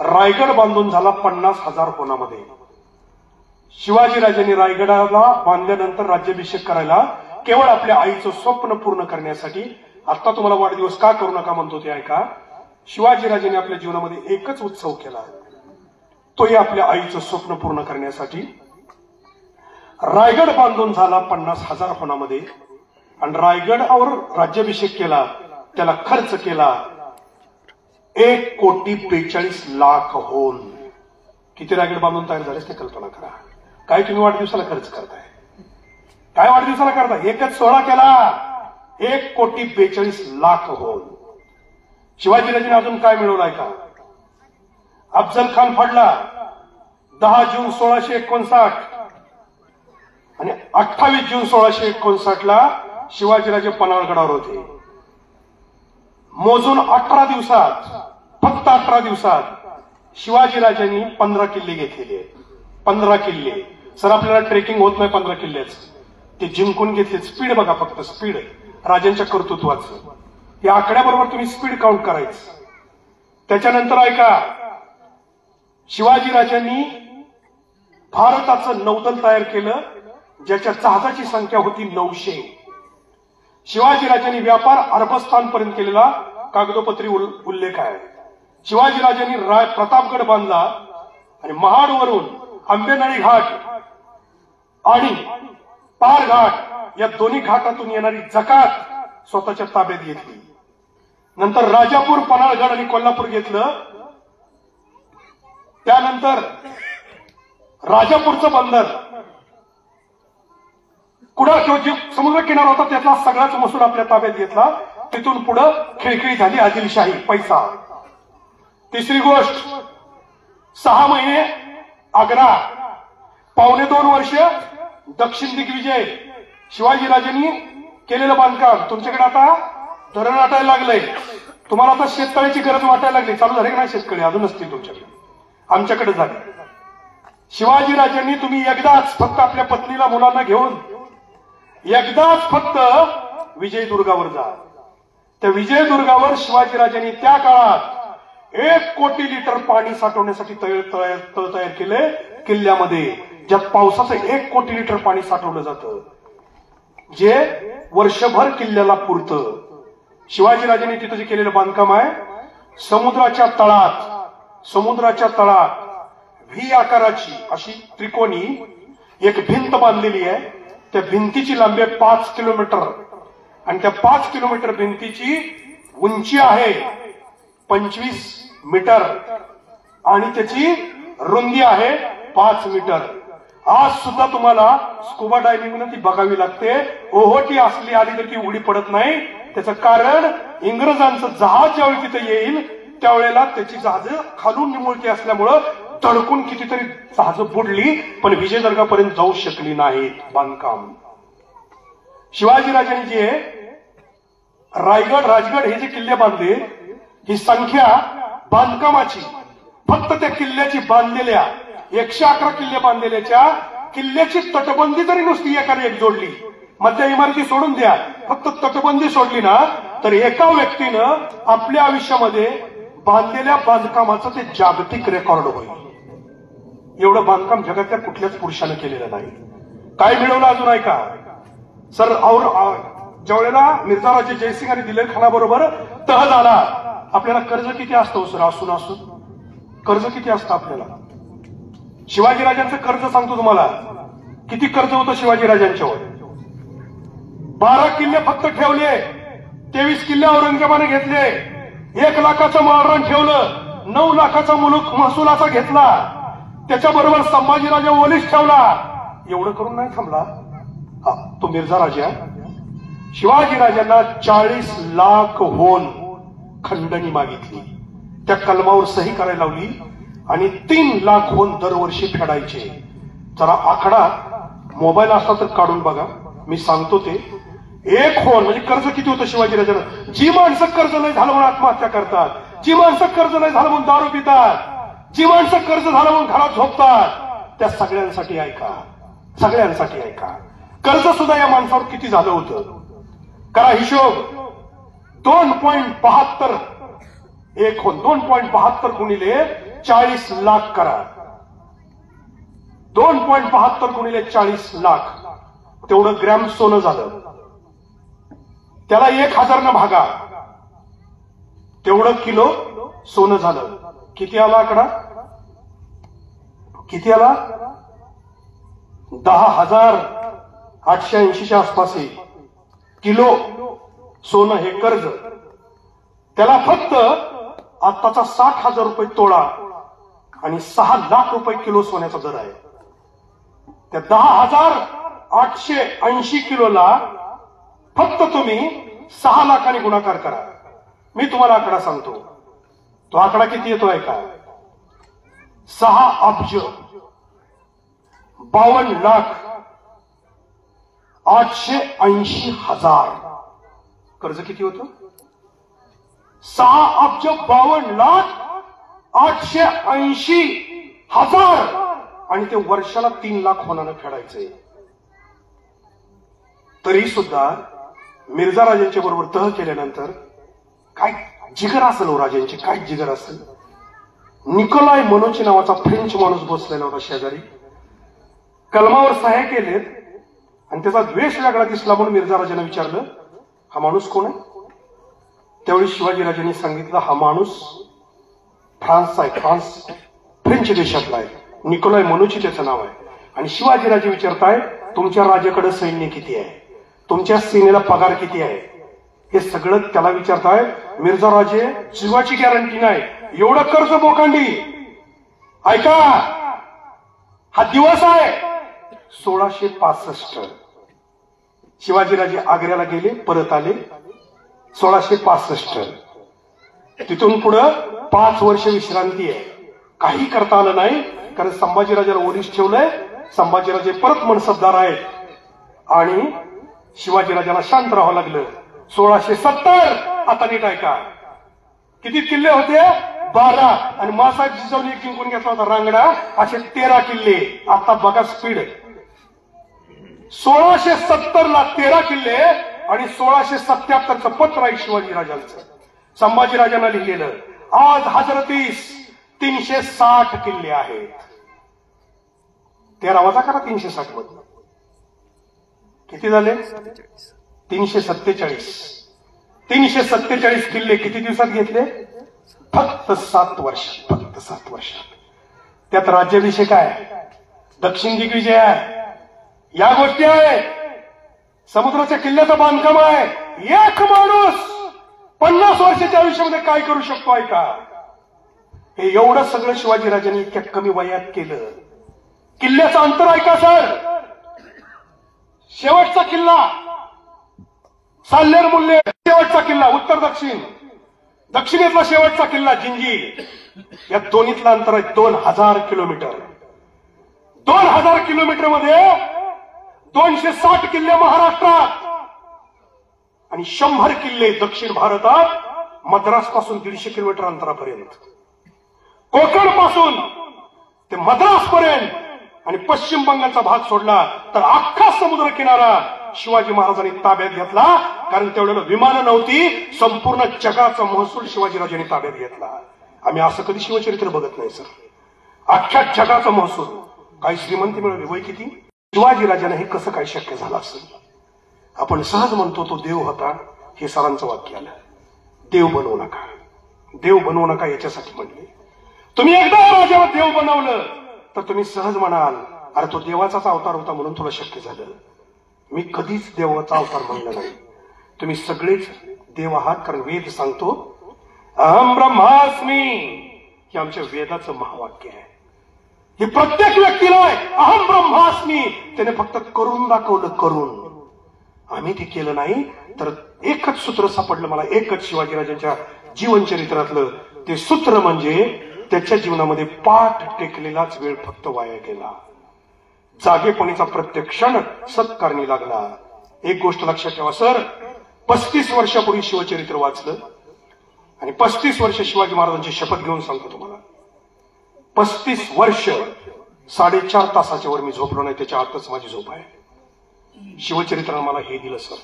रायगड बांधून झाला 50,000 होनामध्ये. शिवाजीराजांनी रायगडाला बांधल्यानंतर राज्याभिषेक करायला केवळ आपल्या आईचं स्वप्न पूर्ण करण्यासाठी. आता तुम्हाला वाढदिवस का करू नका म्हणतो ते ऐका. शिवाजीराजांनी आपल्या जीवनामध्ये एकच उत्सव केला, तोही आपल्या आईचं स्वप्न पूर्ण करण्यासाठी. रायगड बांधून झाला 50,000 होनामध्ये आणि रायगडावर राज्याभिषेक केला, त्याला खर्च केला 1,42,00,000 होन. किती रायगड बांधून तयार झाले ते कल्पना करा. काय तुम्ही वाढदिवसाला खर्च करताय? काय वाढदिवसाला करताय? एकच सोहळा केला, 1,42,00,000 होन. शिवाजीराजांनी अजून काय मिळवलाय का? अफजल खान फडला 10 जून 1659 आणि 28 जून 1659 शिवाजीराजे पन्हाळगडावर होते. मोजून 18 दिवसात, फक्त 18 दिवसात शिवाजीराजांनी 15 किल्ले घेतलेले. 15 किल्ले. सर आपल्याला ट्रेकिंग होत नाही 15 किल्ल्याच, ते जिंकून घेतले. स्पीड बघा, फक्त स्पीड राजांच्या कर्तृत्वाचं. या आकड्याबरोबर तुम्ही स्पीड काउंट करायचं. त्याच्यानंतर ऐका, शिवाजीराजांनी भारताचं नौदल तयार केलं ज्याच्या जहाजाची संख्या होती 900. शिवाजीराजांनी व्यापार अरबस्थानपर्यंत केलेला कागदोपत्री उल्लेख आहे. शिवाजीराजांनी प्रतापगड बांधला आणि महाडवरून आंबेनळी घाट आणि पार घाट या दोन्ही घाटातून येणारी जकात स्वतःच्या ताब्यात घेतली. नंतर राजापूर, पन्हाळगड आणि कोल्हापूर घेतलं. त्यानंतर राजापूरचं बंदर, कुडा जो समुद्र किनारा होता त्यातला सगळाच महसूल आपल्या ताब्यात घेतला. तिथून पुढे खिळखिळी झाली आदिलशाही, पैसा. तिसरी गोष्ट, 6 महिने आग्रा, 2.25 वर्ष दक्षिण दिग्विजय. शिवाजीराजांनी केलेलं बांधकाम. तुमच्याकडे आता धरण वाटायला लागलंय, तुम्हाला आता शेततळ्याची गरज वाटायला लागली. चालू झाले की नाही शेतकरी? अजून नसतील तुमच्याकडे, आमच्याकडे झाले. शिवाजीराजांनी तुम्ही एकदाच फक्त आपल्या पत्नीला, मुलांना घेऊन एकदाच फक्त विजयदुर्गावर जा. त्या विजयदुर्गावर शिवाजीराजांनी त्या काळात 1 कोटी लिटर पाणी साठवण्यासाठी तळ तयार केले किल्ल्यामध्ये, ज्यात पावसाचं 1 कोटी लिटर पाणी साठवलं जातं, जे वर्षभर किल्ल्याला पुरतं. शिवाजीराजांनी तिथं जे केलेलं बांधकाम आहे, समुद्राच्या तळात व्ही आकाराची अशी त्रिकोणी एक भिंत बांधलेली आहे. त्या भिंतीची लांबी 5 किलोमीटर आणि त्या 5 किलोमीटर भिंतीची उंची आहे 25 मीटर आणि त्याची रुंदी आहे 5 मीटर. आज सुद्धा तुम्हाला स्कुबा डायव्हिंगनं ती बघावी लागते. ओहोटी असली आली तर ती उडी पडत नाही. त्याचं कारण इंग्रजांचं जहाज ज्यावेळी तिथे येईल त्यावेळेला त्याची जहाजं खालून निमुळती असल्यामुळं तडकून कितीतरी जहाजं बुडली, पण विजयदुर्गापर्यंत जाऊ शकली नाहीत. बांधकाम शिवाजीराजांनी जे रायगड राजगड हे जे किल्ले बांधले, ही संख्या बांधकामाची फक्त त्या किल्ल्याची बांधलेल्या 111 किल्ले बांधलेल्याच्या किल्ल्याची तटबंदी जरी नुसती एकाने एक जोडली, मधल्या इमारती सोडून द्या, फक्त तटबंदी सोडली ना तर एका व्यक्तीनं आपल्या आयुष्यामध्ये बांधलेल्या बांधकामाचं ते जागतिक रेकॉर्ड होईल. एवढं बांधकाम जगातल्या कुठल्याच पुरुषानं केलेलं नाही. काय मिळवलं अजून आहे का सर? ज्या वेळेला मिर्झा राजे जयसिंग आणि दिलेर खानाबरोबर तह झाला, आपल्याला कर्ज किती असतं सर? असून कर्ज किती असतं आपल्याला? शिवाजीराजांचं कर्ज सांगतो तुम्हाला, किती कर्ज होतं शिवाजीराजांच्यावर. 12 किल्ले फक्त ठेवले, 23 किल्ले औरंगजेबाने घेतले, 1 लाखाचं माळरान ठेवलं, 9 लाखाचा मुलूक महसुलाचा घेतला, त्याच्याबरोबर संभाजीराजा ओलीस ठेवला. एवढं करून नाही थांबला तो मिर्झा राजा. शिवाजीराजांना 40 लाख होन खंडणी मागितली, त्या कलमावर सही करायला लावली आणि 3 लाख होन दरवर्षी फेडायचे. जरा आकडा मोबाईल असला तर काढून बघा, मी सांगतो ते. 1 होन म्हणजे कर्ज किती होतं शिवाजीराजांना? जी माणसं कर्ज नाही झालं म्हणून आत्महत्या करतात, जी माणसं कर्ज नाही झालं म्हणून दारू पितात, जी माणसं कर्ज झालं म्हणून घरात झोपतात, त्या सगळ्यांसाठी ऐका, सगळ्यांसाठी ऐका. कर्ज सुद्धा या माणसावर किती झालं होतं करा हिशोब. 2.72 1 होन 2.72 गुणिले 40 लाख करा. 2.72 गुणिले 40 लाख तेवढं ग्रॅम सोनं झालं. त्याला 1000 भागा, तेवढं किलो सोनं झालं. किती आला आकडा? किती आला? 10,880च्या आसपास किलो सोनं हे कर्ज. त्याला फक्त आताचा 60,000 रुपये तोळा आणि 6 लाख रुपये किलो सोन्याचा दर आहे. त्या 10,880 किलोला फक्त तुम्ही 6 लाखांनी गुणाकार करा. मी तुम्हाला आकडा सांगतो, तो आकडा किती येतो आहे का? 6 अब्ज 52,880,000 कर्ज किती होतं? 6,52,880,000 आणि ते वर्षाला 3 लाख होण्यानं फेडायचंय. तरी सुद्धा मिर्झा राजांच्या बरोबर तह केल्यानंतर काय जिगर असेल हो राजांची, काय जिगर असेल. निकोलाय मनोची नावाचा फ्रेंच माणूस बसलेला होता शेजारी, कलमावर सह्या केलेत आणि त्याचा द्वेष वेगळा दिसला म्हणून मिर्झा राजांना विचारलं, हा माणूस कोण आहे? त्यावेळी शिवाजीराजांनी सांगितलं, हा माणूस फ्रान्सचा आहे, फ्रेंच देशातला आहे, निकोलाय मनोची त्याचं नाव आहे. आणि शिवाजीराजे विचारताय, तुमच्या राजाकडे सैन्य किती आहे, तुमच्या सेनेला पगार किती आहे, हे सगळं त्याला विचारताय. मिर्झा राजे जीवाची गॅरंटी नाही, एवढं कर्ज बोकांडी. ऐका, हा दिवस आहे 1665. शिवाजीराजे आग्र्याला गेले, परत आले 1665. तिथून पुढं 5 वर्ष विश्रांती आहे. काही करता आलं नाही, कारण संभाजीराजाला ओलीस ठेवलंय. संभाजीराजे परत मनसबदार आहेत आणि शिवाजीराजाला शांत राहावं लागलं. 1670 आता नीट ऐका, किती किल्ले होते? 12. आणि मासाहेब जिजाऊने एक जिंकून घेतला होता रांगडा, असे 13 किल्ले. आता बघा स्पीड. 1670 ला 13 किल्ले आणि 1677चं पत्र आहे शिवाजीराजांचं, संभाजीराजांना लिहिलेलं. आज हजरतीस 360 किल्ले आहेत. 13 वजा करा 360 मध्ये किती झाले? 347. 347 किल्ले किती दिवसात घेतले? फक्त 7 वर्ष. फक्त 7 वर्षात. त्यात राज्याभिषेक आहे, दक्षिण दिग्विजय आहे, या गोष्टी आहेत, समुद्राच्या किल्ल्याचं बांधकाम आहे. एक माणूस 50 वर्षाच्या आयुष्यामध्ये काय करू शकतो ऐका. हे एवढं सगळं शिवाजीराजांनी इतक्या कमी वयात केलं. किल्ल्याचं अंतर ऐका सर. शेवटचा किल्ला साल्हेर मुल्ले, शेवटचा किल्ला उत्तर दक्षिण, दक्षिणेतला शेवटचा किल्ला जिंजीर, या दोन्हीतलं अंतर आहे 2000 किलोमीटर. 2000 किलोमीटर मध्ये 260 किल्ले महाराष्ट्रात आणि 100 किल्ले दक्षिण भारतात. मद्रास पासून 150 किलोमीटर अंतरापर्यंत, कोकण पासून ते मद्रास पर्यंत आणि पश्चिम बंगालचा भाग सोडला तर अख्खा समुद्र किनारा शिवाजी महाराजांनी ताब्यात घेतला. कारण तेवढ्याला विमानं नव्हती. संपूर्ण जगाचा महसूल शिवाजीराजांनी ताब्यात घेतला. आम्ही असं कधी शिवचरित्र बघत नाही सर. अख्ख्या जगाचा महसूल. काही श्रीमंती मिळवली. वय किती? शिवाजीराजांना हे कसं काय शक्य झालं असेल? आपण सहज म्हणतो तो देव होता. हे सरांचं वाक्य आलं. देव बनवू नका, देव बनवू नका याच्यासाठी म्हणले. तुम्ही एकदा राजाला देव बनवलं तर तुम्ही सहज म्हणाल अरे तो देवाचाच अवतार होता म्हणून तुला शक्य झालं. मी कधीच देवाचा अवतार म्हणलं नाही. तुम्ही सगळेच देव आहात. कारण वेद सांगतो अहम ब्रह्मास्मी. हे आमच्या वेदाचं महावाक्य आहे. हे प्रत्येक व्यक्तीला आहे अहम ब्रह्मास्मी. त्याने फक्त करून दाखवलं. करून आम्ही ते केलं नाही. तर एकच सूत्र सापडलं मला. एकच शिवाजीराजांच्या जीवनचरित्रातलं ते सूत्र म्हणजे त्याच्या जीवनामध्ये पाठ टेकलेलाच वेळ फक्त वाया गेला. जागेपणीचा प्रत्येक क्षण सत्कारणी लागला. एक गोष्ट लक्षात ठेवा सर. 35 वर्षापूर्वी शिवचरित्र वाचलं आणि 35 वर्ष शिवाजी महाराजांची शपथ घेऊन सांगतो तुम्हाला. 35 वर्ष 4.5 तासाच्या वर मी झोपलो नाही. त्याच्या आतच माझी झोप आहे. शिवचरित्रानं मला हे दिलं सर.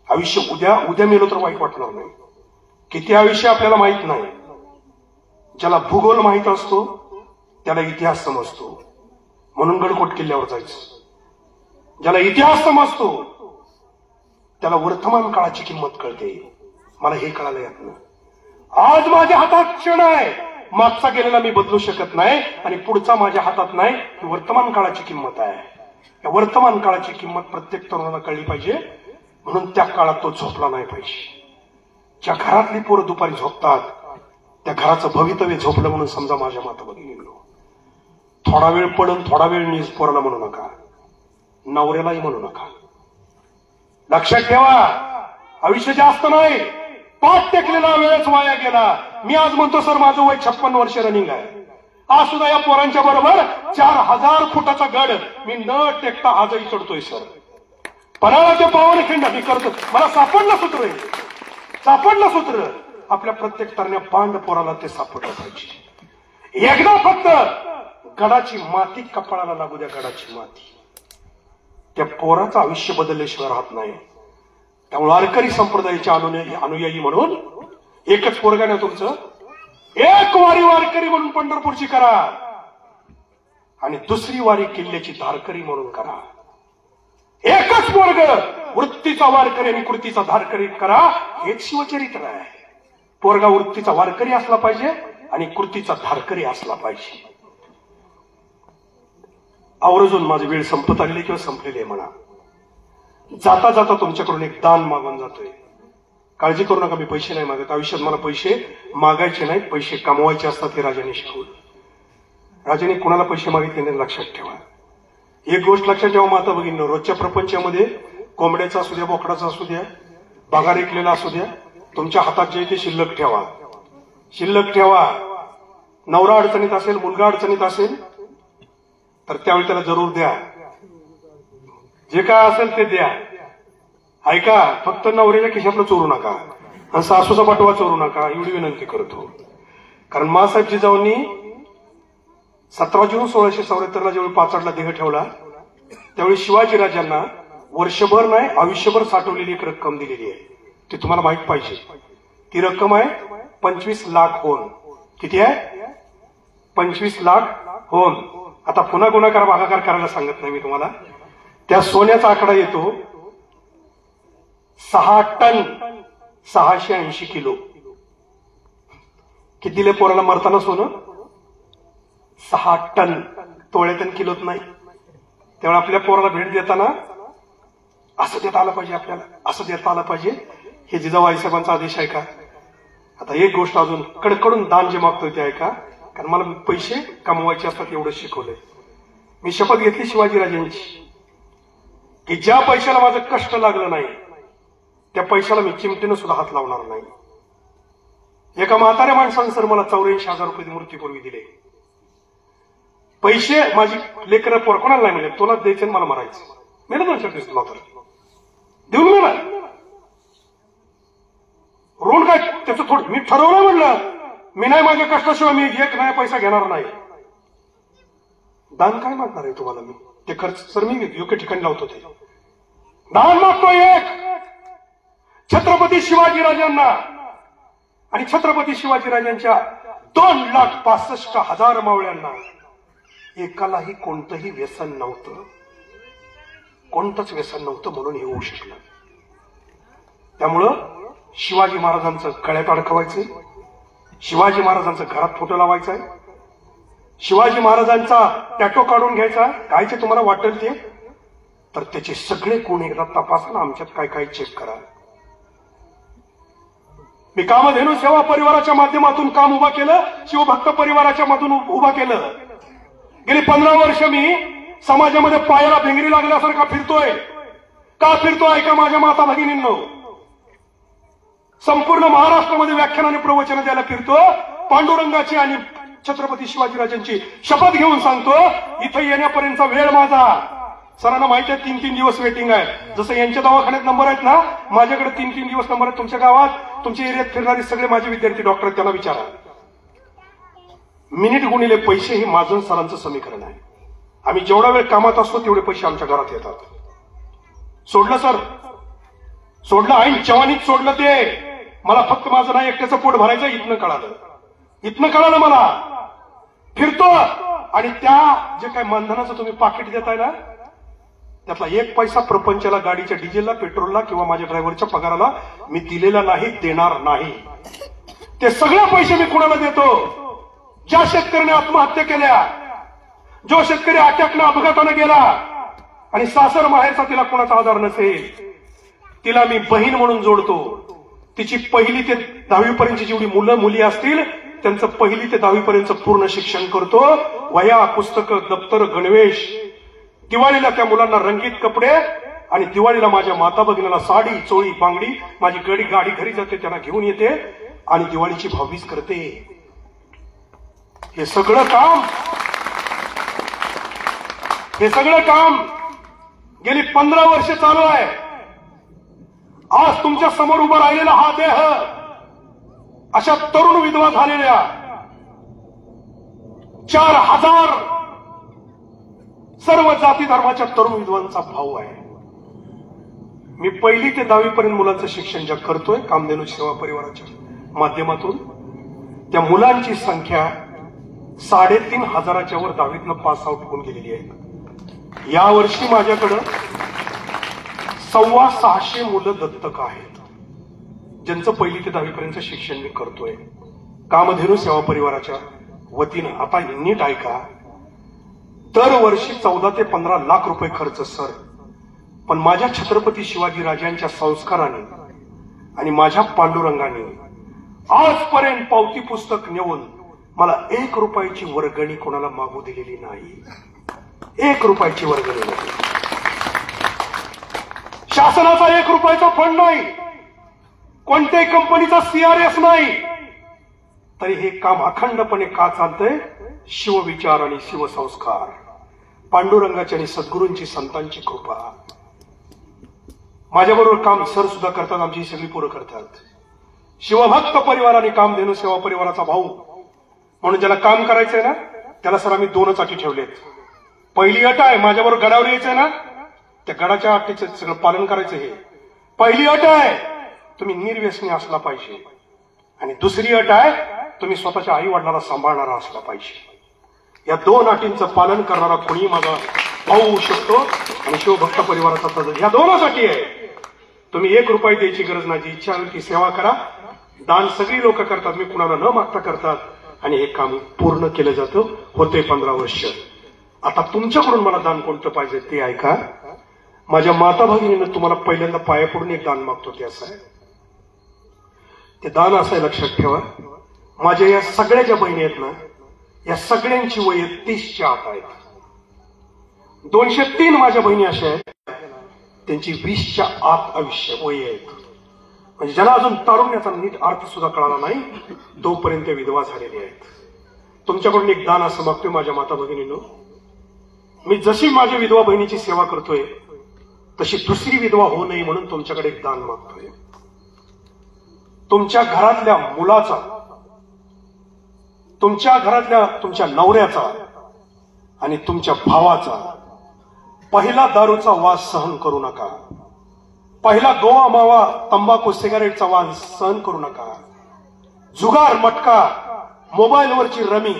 आयुष्य उद्या मेलो तर वाईट वाटणार नाही. किती आयुष्य आपल्याला माहित नाही. ज्याला भूगोल माहित असतो त्याला इतिहास समजतो. म्हणून गडकोट किल्ल्यावर जायचं. ज्याला इतिहास समजतो त्याला वर्तमान काळाची किंमत कळते. मला हे कळालं यातनं. आज माझ्या हातात क्षण आहे. मागचा गेलेला मी बदलू शकत नाही आणि पुढचा माझ्या हातात नाही. ही वर्तमान काळाची किंमत आहे. या वर्तमान काळाची किंमत प्रत्येक तरुणाला कळली पाहिजे. म्हणून त्या काळात तो झोपला नाही पाहिजे. ज्या घरातली पोरं दुपारी झोपतात त्या घराचं भवितव्य झोपलं म्हणून समजा माझ्या माता बघितलो. थोडा वेळ पडून थोडा वेळ नीज पोराला म्हणू नका. नवऱ्यालाही म्हणू नका. लक्षात ठेवा आयुष्य जास्त नाही. पाठ टेकलेला वेळच वाया गेला. मी आज म्हणतो सर माझं वय 56 वर्ष रनिंग आहे. आज सुद्धा या पोरांच्या बरोबर 4000 फुटाचा गड मी न टेकता आजही चढतोय सर. पराळाचे पावनखिंड मी करतो. मला सापडलं सूत्र आहे. सापडलं सूत्र. आपल्या प्रत्येक तरण्या पांड पोराला ते सापडलं पाहिजे. एकदा फक्त गडाची माती कपाळाला लागू द्या. गडाची माती. त्या पोराचं आयुष्य बदलल्याशिवाय राहत नाही. त्यामुळे वारकरी संप्रदायाच्या अनुयायी म्हणून एकच पोरगा नाही तुमचं. एक वारी वारकरी म्हणून पंढरपूरची करा आणि दुसरी वारी किल्ल्याची धारकरी म्हणून करा. एकच पोरग वृत्तीचा वारकरी आणि कृतीचा धारकरी करा. हेच शिवचरित्र आहे. पोरगा वृत्तीचा वारकरी असला पाहिजे आणि कृतीचा धारकरी असला पाहिजे. आवर्जून माझी वेळ संपत आलेली किंवा संपलेली आहे म्हणा. जाता जाता तुमच्याकडून एक दान मागून जातोय. काळजी करू नका. मी पैसे नाही मागत. आयुष्यात मला पैसे मागायचे नाहीत. पैसे कमवायचे असतात. हे राजाने शिकवलं. राजाने कुणाला पैसे मागितले नाही लक्षात ठेवा. एक गोष्ट लक्षात ठेवा माता भगिनींनो. रोजच्या प्रपंचामध्ये कोंबड्याचा असू द्या, बोकडाचा असू द्या, बागा रेकलेला असू द्या, तुमच्या हातात जे ते शिल्लक ठेवा. शिल्लक ठेवा. नवरा अडचणीत असेल, मुलगा अडचणीत असेल तर त्यावेळी त्याला जरूर द्या. जे काय असेल ते द्या. ऐका फक्त नवऱ्याच्या खिशातलं चोरू नका आणि सासूचा बटवा चोरू नका. एवढी विनंती करतो. कारण मासाहेब जिजाऊंनी 17 जून 1674 ज्यावेळी पाचाडला देह ठेवला त्यावेळी शिवाजीराजांना वर्षभर नाही आयुष्यभर साठवलेली एक रक्कम दिलेली आहे. ती तुम्हाला माहित पाहिजे. ती रक्कम आहे 25 लाख होन. किती आहे? 25 लाख होन. आता पुन्हा गुणाकार भागाकार करायला सांगत नाही मी तुम्हाला. त्या सोन्याचा आकडा येतो 6 टन 680 किलो. किती दिले पोराला मरताना सोनं? 6 टन. तोळ्यात आणि किलोत नाही. त्यामुळे आपल्या पोराला भेट देताना असं देता आलं पाहिजे. आपल्याला असं देता आलं पाहिजे. हे जिजाऊ आईसाहेबांचा आदेश आहे का? आता एक गोष्ट अजून कडकडून दान जे मागतोय ते आहे का? कारण मला पैसे कमवायचे असतात एवढं शिकवलंय. मी शपथ घेतली शिवाजीराजांची की ज्या पैशाला माझं कष्ट लागलं नाही त्या पैशाला मी चिमटीनं सुद्धा हात लावणार नाही. एका म्हाताऱ्या माणसाने सर मला 84,000 रुपये मृत्यूपूर्वी दिले. पैसे माझी लेकरं पोर कोणाला नाही मिळेल, तुला द्यायचं मला मारायचं. मी ना 2 शब्द तुला तर देऊन गेला रोल काय त्याचं थोडं मी ठरवलं म्हणलं मी नाही माझ्या कष्टाशिवाय मी एक नाही पैसा घेणार नाही. दान काय मागणार आहे तुम्हाला मी? ते खर्च सर मी योग्य ठिकाणी लावतो. ते दान मागतो एक छत्रपती शिवाजीराजांना आणि छत्रपती शिवाजीराजांच्या 2,65,000 मावळ्यांना. एकालाही कोणतंही व्यसन नव्हतं, कोणतंच व्यसन नव्हतं म्हणून हे होऊ शकलं. त्यामुळं शिवाजी महाराजांचं गळ्यात अडकवायचंय, शिवाजी महाराजांचं घरात फोटो लावायचा आहे, शिवाजी महाराजांचा टॅटो काढून घ्यायचा. काय ते तुम्हाला वाटेल ते तर त्याचे सगळे गुण एकदा तपासा ना, आमच्यात काय काय चेक करा. मी कामधेनू सेवा परिवाराच्या माध्यमातून काम उभा केलं, शिवभक्त परिवाराच्या मधून उभा केलं. गेली 15 वर्ष मी समाजामध्ये पायाला भिंगरी लागल्यासारखा फिरतोय. का फिरतोय का माझ्या माता भगिनींनो? संपूर्ण महाराष्ट्रामध्ये व्याख्यान आणि प्रवचन द्यायला फिरतो. पांडुरंगाची आणि छत्रपती शिवाजीराजांची शपथ घेऊन सांगतो इथं येण्यापर्यंतचा वेळ माझा. सरांना माहिती आहे 3-3 दिवस वेटिंग आहे. जसं यांच्या दवाखान्यात नंबर आहेत ना, माझ्याकडे 3-3 दिवस नंबर आहेत. तुमच्या गावात तुमच्या एरियात फिरणारे सगळे माझे विद्यार्थी डॉक्टर आहेत, त्यांना विचारा. मिनिट गुणिले पैसे हे माझं सरांचं समीकरण आहे. आम्ही जेवढा वेळ कामात असतो तेवढे पैसे आमच्या घरात येतात. सोडलं सर, सोडलं ऐन जवानीत सोडलं. ते मला फक्त माझं नाही एकट्याचं पोट भरायचं इथनं कळालं मला. फिरतो आणि त्या जे काय मानधनाचं तुम्ही पाकिट देताय ना त्यातला 1 पैसा प्रपंचाला, गाडीच्या डिझेलला, पेट्रोलला किंवा माझ्या ड्रायव्हरच्या पगाराला मी दिलेला नाही, देणार नाही. ते सगळे पैसे मी कुणाला देतो? ज्या शेतकऱ्याने आत्महत्या केल्या, जो शेतकरी अटॅकनं अपघातानं गेला आणि सासर माहेरचा तिला कुणाचा आधार नसेल, तिला मी बहीण म्हणून जोडतो. तिची 1ली ते 10वी पर्यंतची जेवढी मुलं मुली असतील त्यांचं 1ली ते 10वी पर्यंत पूर्ण शिक्षण करतो. वह्या, पुस्तकं, दप्तर, गणवेश. दिवाळीला त्या मुलांना रंगीत कपडे आणि दिवाळीला माझ्या माता भगिनीला साडी, चोळी, बांगडी. माझी गाडी घरी जाते, त्यांना घेऊन येते आणि दिवाळीची भाऊबीज करते. हे सगळं काम गेली 15 वर्ष चालू आहे. आज तुमच्या समोर उभा राहिलेला हा देह अशा तरुण विधवा झालेल्या 4,000 सर्व जाती धर्माच्या तरुण विधवांचा भाऊ आहे. मी 1ली ते 10वी पर्यंत मुलांचं शिक्षण ज्या करतोय कामधेनू सेवा परिवाराच्या माध्यमातून, त्या मुलांची संख्या 3,500च्या वर 10वीतनं पास आउट होऊन गेलेली आहे. यावर्षी माझ्याकडं 650 मुलं दत्तक आहेत ज्यांचं 1ली ते 10वी पर्यंत शिक्षण मी करतोय कामधेनू सेवा परिवाराच्या वतीनं. आता नीट ऐका, दरवर्षी 14 ते 15 लाख रुपये खर्च सर. पण माझ्या छत्रपती शिवाजी राजांच्या संस्काराने आणि माझ्या पांडुरंगाने आजपर्यंत पावती पुस्तक नेऊन मला 1 रुपयाची वर्गणी कोणाला मागू दिलेली नाही. 1 रुपयाची वर्गणी नाही. शासनाचा 1 रुपयाचा फंड नाही, कोणत्याही कंपनीचा CRS नाही. तरी हे काम अखंडपणे का चालतंय? शिवविचार आणि शिवसंस्कार, पांडुरंगाची आणि सद्गुरूंची संतांची कृपा. माझ्याबरोबर काम सर सुद्धा करतात, आमची सगळी पोरं करतात. शिवभक्त परिवार आणि कामधेनू सेवा परिवाराचा भाऊ म्हणून ज्याला काम करायचंय ना त्याला सर आम्ही 2च अटी ठेवलेत. पहिली अट आहे माझ्याबरोबर गडावर यायचंय ना, त्या गडाच्या अटीचं सगळं पालन करायचं. हे पहिली अट आहे, तुम्ही निर्व्यसनी असला पाहिजे. आणि दुसरी अट आहे, तुम्ही स्वतःच्या आई वडिलांना सांभाळणारा असला पाहिजे. या 2 अटींचं पालन करणारा कोणी माझा भाऊ होऊ शकतो आणि शिवभक्त परिवाराचा सदस्य. या 2च अटी आहे. तुम्ही 1 रुपया द्यायची गरज नाही, जी इच्छा होईल ती सेवा करा. दान सगळी लोक करतात, मी कुणाला न मागता करतात आणि हे काम पूर्ण केलं जातं. होते 15 वर्ष. आता तुमच्याकडून मला दान कोणतं पाहिजे ते ऐका. माझ्या माता भगिनीनं तुम्हाला पहिल्यांदा पाया पडून एक दान मागतो ते असं आहे, ते दान असं लक्षात ठेवा. माझ्या या सगळ्या ज्या बहिणी आहेत ना, या सगळ्यांची वय 30च्या आत आहेत. 203 माझ्या बहिणी अशा आहेत त्यांची 20च्या आत आयुष्य वय आहेत. म्हणजे ज्याला अजून तारुण्याचा नीट अर्थ सुद्धा कळाला नाही तोपर्यंत विधवा झालेले आहेत. तुमच्याकडून एक दान असं मागतोय माझ्या माता भगिनींनो. मी जशी माझ्या विधवा बहिणीची सेवा करतोय तशी दुसरी विधवा होऊ नये म्हणून तुमच्याकडे एक दान मागतोय. तुमच्या घरातल्या मुलाचा, तुमच्या घरातल्या तुमच्या नवऱ्याचा आणि तुमच्या भावाचा पहिला दारूचा वास सहन करू नका. पहिला गोवा मावा तंबाखू सिगारेटचा वास सहन करू नका. जुगार मटका मोबाईलवरची रमी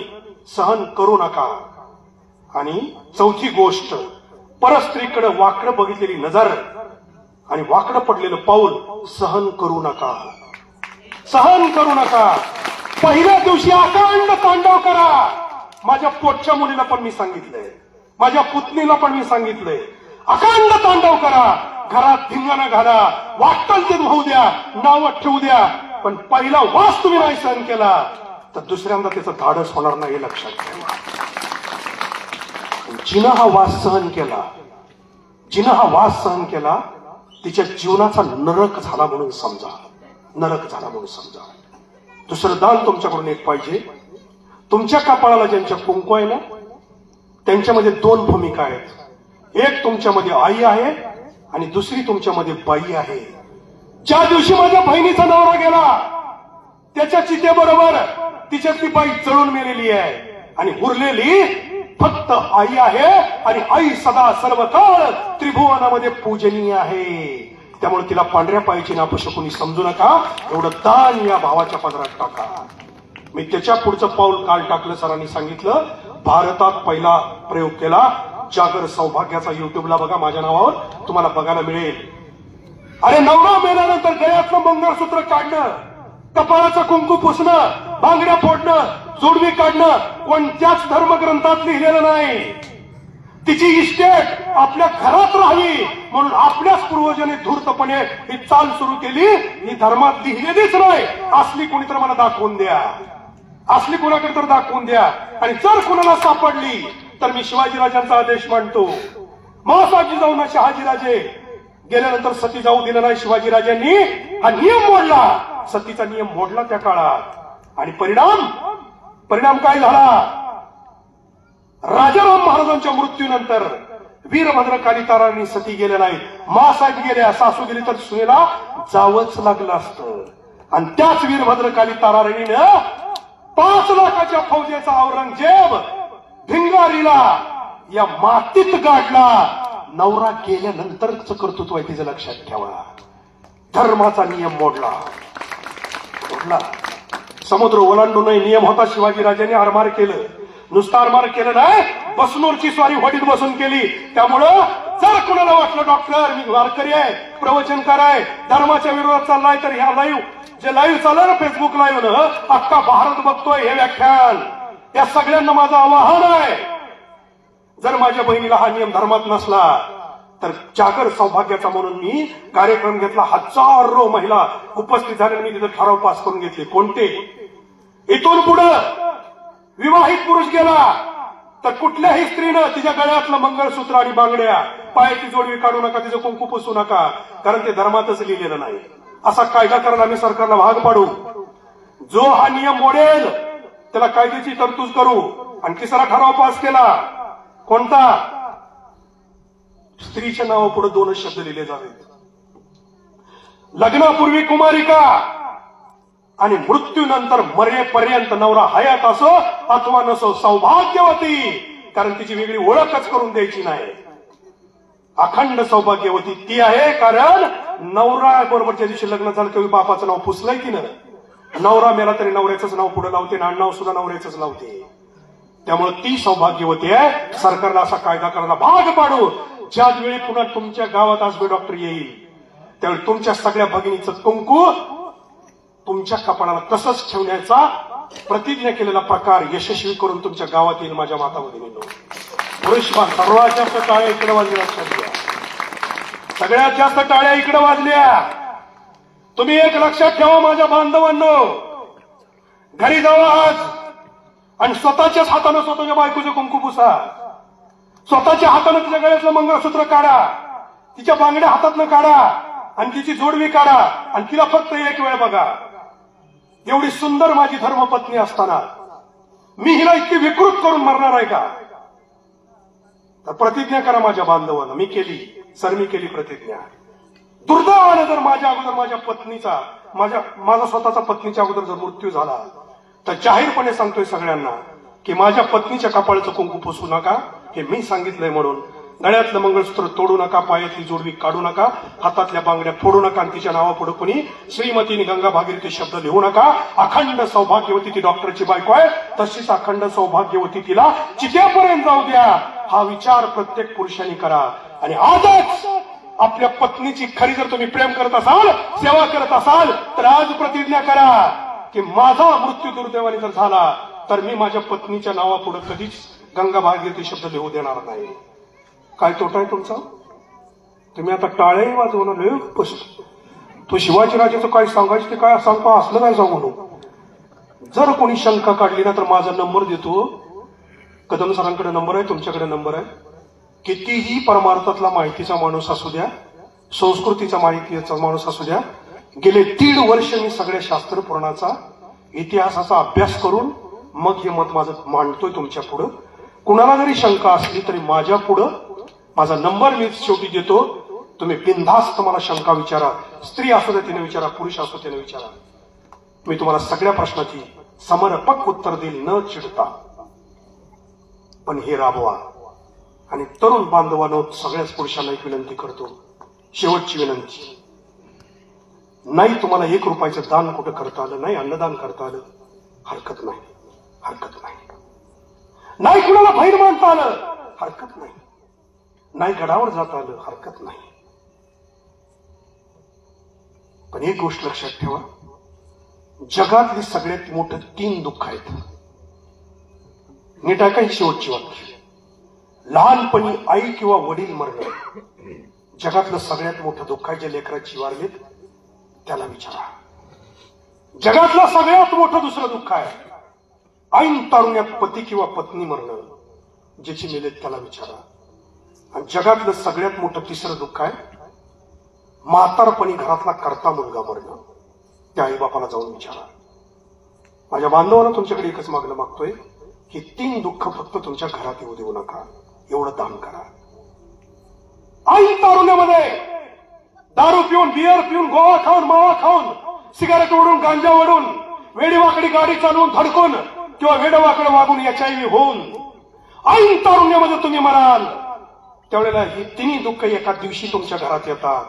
सहन करू नका. आणि चौथी गोष्ट, परस्त्रीकडे वाकडं बघितलेली नजर आणि वाकडं पडलेलं पाऊल सहन करू नका. सहन करू नका. पहिल्या दिवशी अखंड तांडव करा. माझ्या पोटच्या मुलीला पण मी सांगितलंय, माझ्या पुतणीला पण मी सांगितलंय, अखंड तांडव करा. घरात धिंगाणा घाला, वाटल ते होऊ द्या, नावं ठेवू द्या, पण पहिला वास तुम्ही नाही सहन केला तर दुसऱ्यांदा त्याचं धाडस होणार नाही हे लक्षात ठेवा. जिनं हा वास सहन केला, जिनं हा वास सहन केला तिच्या जीवनाचा नरक झाला म्हणून समजा, नरक झाला म्हणून समजा. दुसरं दान तुमच्याकडून एक पाहिजे. तुमच्या कपाळाला ज्यांच्या कुंकू आहे ना त्यांच्यामध्ये 2 भूमिका आहेत. एक तुमच्यामध्ये आई आहे आणि दुसरी तुमच्यामध्ये बाई आहे. ज्या दिवशी माझ्या बहिणीचा नवरा गेला त्याच्या चितेबरोबर तिच्यातली बाई जळून मेलेली आहे आणि उरलेली फक्त आई आहे. आणि आई सदा सर्व काळ त्रिभुवनामध्ये पूजनीय आहे. त्यामुळे तिला पांढऱ्या पायाची नापशकुनी समजू नका. एवढं दान या भावाच्या पदरात टाका. मी त्याच्या पुढचं पाऊल काल टाकलं. सरांनी सांगितलं भारतात पहिला प्रयोग केला जागर सौभाग्याचा. युट्यूबला बघा, माझ्या नावावर तुम्हाला बघायला मिळेल. अरे नवरा मेल्यानंतर गळ्यातलं मंगळसूत्र काढणं, कपाळाचं कुंकू पुसणं, बांगड्या फोडणं, जोडवी काढणं कोणत्याच धर्मग्रंथात लिहिलेलं नाही. तिची इस्टेट आपल्या घरात राहावी म्हणून आपल्याच पूर्वजांनी धूर्तपणे ही चाल सुरू केली. ही धर्मात लिहिलेलीच नाही. असली कोणी तर मला दाखवून द्या, असली कोणाकडे तर दाखवून द्या. आणि जर कोणाला सापडली तर मी शिवाजीराजांचा आदेश मानतो. मासाजी जाऊ ना शहाजीराजे गेल्यानंतर सती जाऊ दिलं नाही. शिवाजीराजांनी हा नियम मोडला, सतीचा नियम मोडला त्या काळात. आणि परिणाम काय झाला? राजाराम महाराजांच्या मृत्यूनंतर वीरभद्रकाली तारांनी सती गेल्या नाही. मासाहेब गेल्या, सासू गेली तर सुनेला जावंच लागलं असतं. आणि त्याच वीरभद्रकाली ताराणीनं 5 लाखाच्या फौजेचा औरंगजेब भिंगारीला या मातीत गाडला. नवरा गेल्यानंतरच कर्तृत्व आहे तिचं लक्षात ठेवा. धर्माचा नियम मोडला. समुद्र ओलांडू नये नियम होता. शिवाजीराजांनी आरमार केलं. नुसतं आरमार केलं नाही, बसनूरची स्वारी होडीत बसून केली. त्यामुळं जर कोणाला वाटलं डॉक्टर मी वारकरी आहे, प्रवचनकार आहे, धर्माच्या विरोधात चाललाय तर ह्या लाईव्ह जे लाईव्ह चाललं ना फेसबुक लाईव्ह अख्खा भारत बघतोय हे व्याख्यान. या सगळ्यांना माझं आवाहन आहे, जर माझ्या बहिणीला हा नियम धर्मात नसला तर जागर सौभाग्याचा म्हणून मी कार्यक्रम घेतला. हजारो महिला उपस्थित झाल्या. मी तिथे ठराव पास करून घेतले. कोणते? इथून पुढं विवाहित पुरुष गेला तर कुठल्याही स्त्रीनं तिच्या गळ्यातलं मंगळसूत्र आणि बांगड्या, पायाची जोडवी काढू नका, तिचं कुंकू पुसू नका, कारण ते धर्मातच लिहिलेलं नाही. असा कायदा करायला आम्ही सरकारला भाग पाडू. जो हा नियम मोडेल त्याला कायद्याची तरतूद करू. आणि तिसरा ठराव पास केला. कोणता? स्त्रीच्या नावापुढे 2 शब्द लिहिले जावेत. लग्नापूर्वी कुमारिका आणि मृत्यूनंतर मरेपर्यंत नवरा हयात असो अथवा नसो सौभाग्यवती, कारण तिची वेगळी ओळखच करून द्यायची नाही. अखंड सौभाग्यवती ती आहे कारण नवरा बरोबर ज्या दिवशी लग्न झालं तेव्हा बापाचं नाव पुसलंय तिनं. नवरा मेला तरी नवऱ्याचंच नाव पुढे लावते आणि नाव सुद्धा नवऱ्याचंच लावते. त्यामुळे ती सौभाग्यवती आहे. सरकारला असा कायदा करायला भाग पाडू. ज्याच वेळी पुन्हा तुमच्या गावात आसबे डॉक्टर येईल त्यावेळी तुमच्या सगळ्या भगिनीचं कुंकू तुमच्या कपाळाला तसंच ठेवण्याचा प्रतिज्ञा केलेला प्रकार यशस्वी करून तुमच्या गावात येईल. माझ्या माता भगिनींनो, पुरुष सर्वात जास्त टाळ्या इकडे वाजल्या. सगळ्यात जास्त टाळ्या इकडे वाजल्या. तुम्ही एक लक्षात ठेवा माझ्या बांधवांनो, घरी जावा आज आणि स्वतःच्याच हातानं स्वतःच्या बायकोचं कुंकू पुसा, स्वतःच्या हातानं तिच्या गळ्यातलं मंगळसूत्र काढा, तिच्या बांगड्या हातातनं काढा आणि तिची जोडवी काढा आणि तिला फक्त एक वेळ बघा. एवढी सुंदर माझी धर्मपत्नी असताना मी हिला इतकी विकृत करून मरणार आहे का? तर प्रतिज्ञा करा माझ्या बांधवांना. मी केली प्रतिज्ञा. दुर्दैवाने जर माझ्या अगोदर माझ्या पत्नीचा माझा स्वतःचा पत्नीच्या अगोदर जर मृत्यू झाला तर जाहीरपणे सांगतोय सगळ्यांना की माझ्या पत्नीच्या कपाळाचं कुंकू पुसू नका. हे मी सांगितलंय म्हणून. गळ्यातलं मंगळसूत्र तोडू नका, पायातली जोडवी काढू नका, हातातल्या बांगड्या फोडू नका आणि तिच्या नावापुढे कोणी श्रीमतीने गंगा भागीरथी शब्द लिहू नका. अखंड सौभाग्यवती ती डॉक्टरची बायको आहे, तशीच अखंड सौभाग्यवती तिला चितेपर्यंत जाऊ द्या. हा विचार प्रत्येक पुरुषांनी करा. आणि आजच आपल्या पत्नीची खरी जर तुम्ही प्रेम करत असाल, सेवा करत असाल तर आज प्रतिज्ञा करा की माझा मृत्यू दुर्दैवाने जर झाला तर मी माझ्या पत्नीच्या नावापुढे कधीच गंगा भागीरथी शब्द लिहू देणार नाही. काय तोटा आहे तुमचा? तुम्ही आता टाळ्याही वाजवणार. तो शिवाजीराजाचं काय सांगायचं ते काय सांगतो असलं काय सांगू नको. जर कोणी शंका काढली ना तर माझा नंबर देतो. कदम सरांकडे नंबर आहे, तुमच्याकडे नंबर आहे. कितीही परमार्थातला माहितीचा माणूस असू द्या, संस्कृतीचा माहितीचा माणूस असू द्या, गेले 1.5 वर्ष मी सगळ्या शास्त्र पुराणाचा इतिहासाचा अभ्यास करून मग हे मत माझं मांडतोय तुमच्या पुढं. कुणाला जरी शंका असली तरी माझ्या पुढं माझा नंबर मी शेवटी देतो. तुम्ही बिनधास्त मला शंका विचारा. स्त्री असू द्या तिने विचारा, पुरुष असू त्याने विचारा. मी तुम्हाला सगळ्या प्रश्नाची समर्पक उत्तर देईल न चिडता. पण हे राबवा. आणि तरुण बांधवांनो, सगळ्याच पुरुषांना एक विनंती करतो, शेवटची विनंती. नाही तुम्हाला 1 रुपयाचं दान कुठं करता आलं, नाही अन्नदान करता आलं, हरकत नाही, हरकत नाही. नाही कुणाला बाहेर मांडता आलं, हरकत नाही. नाही गडावर जाता आलं, हरकत नाही. पण एक गोष्ट लक्षात ठेवा, जगातली सगळ्यात मोठं 3 दुःख आहेत. नीट ऐका ही शेवटची वाक्य. लहानपणी आई किंवा वडील मरणं जगातलं सगळ्यात मोठं दुःख आहे. जे लेकराची वारलेत त्याला विचारा. जगातलं सगळ्यात मोठं दुसरं दुःख आहे ऐन तारुण्यात पती किंवा पत्नी मरणं. ज्याची मेलेत त्याला विचारा. आणि जगातलं सगळ्यात मोठं तिसरं दुःख आहे म्हातारपणी घरातला करता मुलगा मरणं. त्या आईबापाला जाऊन विचारा. माझ्या बांधवांना तुमच्याकडे एकच मागणं मागतोय की 3 दुःख फक्त तुमच्या घरात येऊ देऊ नका. एवढं दान करा. ऐन तारुण्यामध्ये दारू पिऊन, बियर पिऊन, गोवा खाऊन, मावा खाऊन, सिगारेट ओढून, गांजा ओढून, वेडीवाकडी गाडी चालवून धडकून किंवा वेडवाकडे वागून HIV होऊन ऐन तारुण्यामध्ये तुम्ही मराल त्यावेळेला ही 3 दुःख एका दिवशी तुमच्या घरात येतात.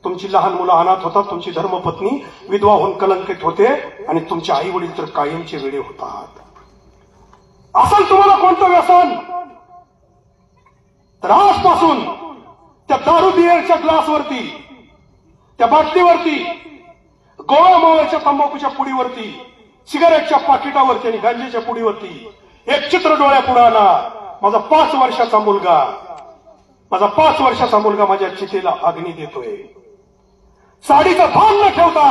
तुमची लहान मुलं अनाथ होतात, तुमची धर्मपत्नी विधवा होऊन कलंकित होते आणि तुमचे आई वडील तर कायमचे वेडे होतात. असेल तुम्हाला कोणतं व्यसन तर आजपासून त्या दारू बियरच्या ग्लासवरती, त्या बाटलीवरती, गोळा माव्याच्या तंबाखूच्या पुडीवरती, सिगारेटच्या पाकिटावरती आणि गांजेच्या पुडीवरती एक चित्र डोळ्यापुढे आणा. माझा 5 वर्षाचा मुलगा माझ्या चितेला अग्नी देतोय. साडीचं भान न ठेवता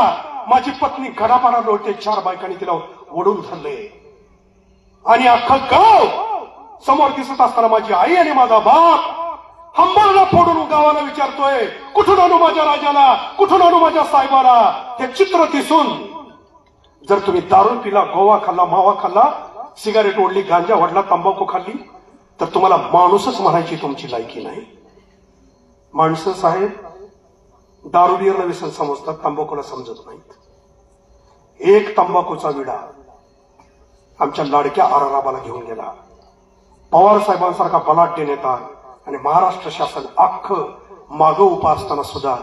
माझी पत्नी घडापाडा लोटते. 4 बायकांनी तिला ओढून धरले आणि अख्खं गाव समोर दिसत असताना माझी आई आणि माझा बाप हंबरला फोडून गावाला विचारतोय, कुठून आणू माझ्या राजाला, कुठून आणू माझ्या साहेबाला. हे चित्र दिसून जर तुम्ही दारू पिला, गोवा खाल्ला, मावा खाल्ला, सिगारेट ओढली, गांजा ओढला, तंबाखू खाल्ली तर तुम्हाला माणूसच म्हणायची तुमची लायकी नाही. माणसं साहेब दारू बियरला व्यसन समजतात, तंबाखूला समजत नाहीत. एक तंबाखूचा विडा आमच्या लाडक्या आराराबाला घेऊन गेला. पवार साहेबांसारखा बलाढ्य नेता आणि महाराष्ट्र शासन अख्खं मागं उभा असताना सुद्धा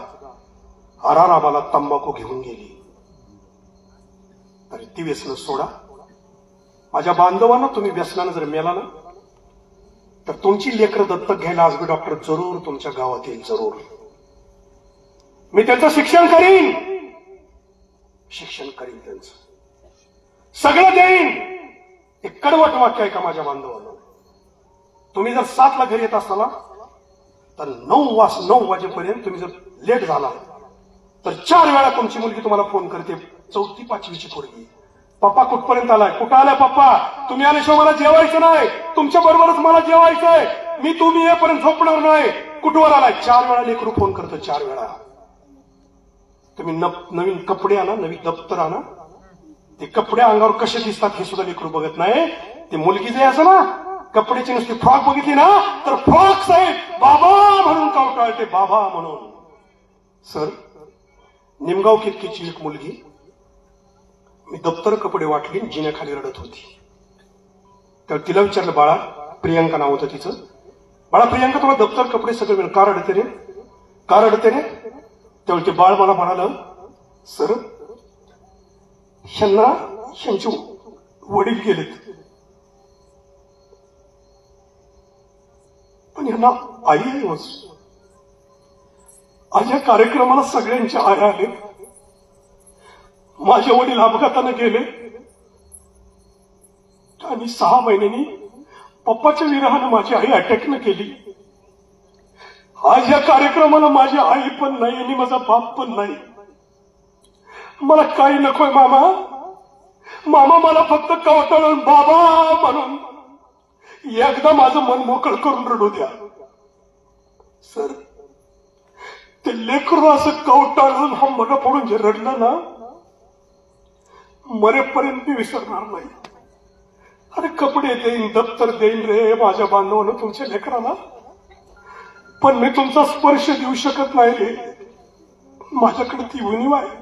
आराराबाला तंबाखू घेऊन गेली. तरी ती व्यसनं सोडा. माझ्या बांधवांना तुम्ही व्यसनानं जर मेला ना तर तुमची लेकरं दत्तक घ्यायला आजबी डॉक्टर जरूर तुमच्या गावात येईल. जरूर मी त्यांचं शिक्षण करीन त्यांचं सगळं देईन. एक कडवट वाक्य आहे का माझ्या बांधवांना. तुम्ही जर 7ला घरी येत असाल तर 9 वाजेपर्यंत तुम्ही जर लेट झाला तर 4 वेळा तुमची मुलगी तुम्हाला फोन करते, 4थी 5वीची पोरगी. पप्पा कुठपर्यंत आलाय? कुठं आलाय पप्पा? तुम्ही आल्याशिवाय मला जेवायचं नाही, तुमच्या बरोबरच मला जेवायचंय, मी तुम्ही येईपर्यंत झोपणार नाही. कुठवर आलाय? 4 वेळा लेकरू फोन करतो, 4 वेळा. तुम्ही नवीन कपडे आणा, नवीन दप्तर आणा, ते कपडे अंगावर कसे दिसतात हे सुद्धा लेकरू बघत नाही. ते मुलगी जे असं ना कपड्याची नुसती फ्रॉक बघितली ना तर फ्रॉक साहेब बाबा म्हणून कावटाळते, बाबा म्हणून. सर, निमगाव कितकीची एक मुलगी, मी दप्तर कपडे वाटली, जिन्याखाली रडत होती. तर तिला विचारलं, बाळा, प्रियंका नाव होतं तिचं, बाळा प्रियंका तुला दप्तर कपडे सगळे मिळून का रडते रे, का रडते रे? त्यावेळी ते बाळ मला म्हणालं, सर ह्यांचे वडील गेलेत, पण ह्यांना आई आहे. आज या कार्यक्रमाला सगळ्यांच्या आया आले. माझे वडील अपघाताने गेले आणि 6 महिन्यांनी पप्पाच्या विरहानं माझी आई अटॅकनं केली. आज या कार्यक्रमाला माझी आई पण नाही आणि माझा बाप पण नाही. मला काही नकोय मामा, मामा मला फक्त कवटाळून बाबा म्हणून एकदा माझं मन मोकळं करून रडू द्या. सर, ते लेकरू असं कवटाळून हा मग पडून जे रडलं ना, मरेपर्यंत मी विसरणार नाही. अरे कपडे देईन, दप्तर देईन रे माझ्या बांधवानं तुमच्या लेकराला, पण मी तुमचा स्पर्श देऊ शकत नाही रे. माझ्याकडे ती उणीव आहे.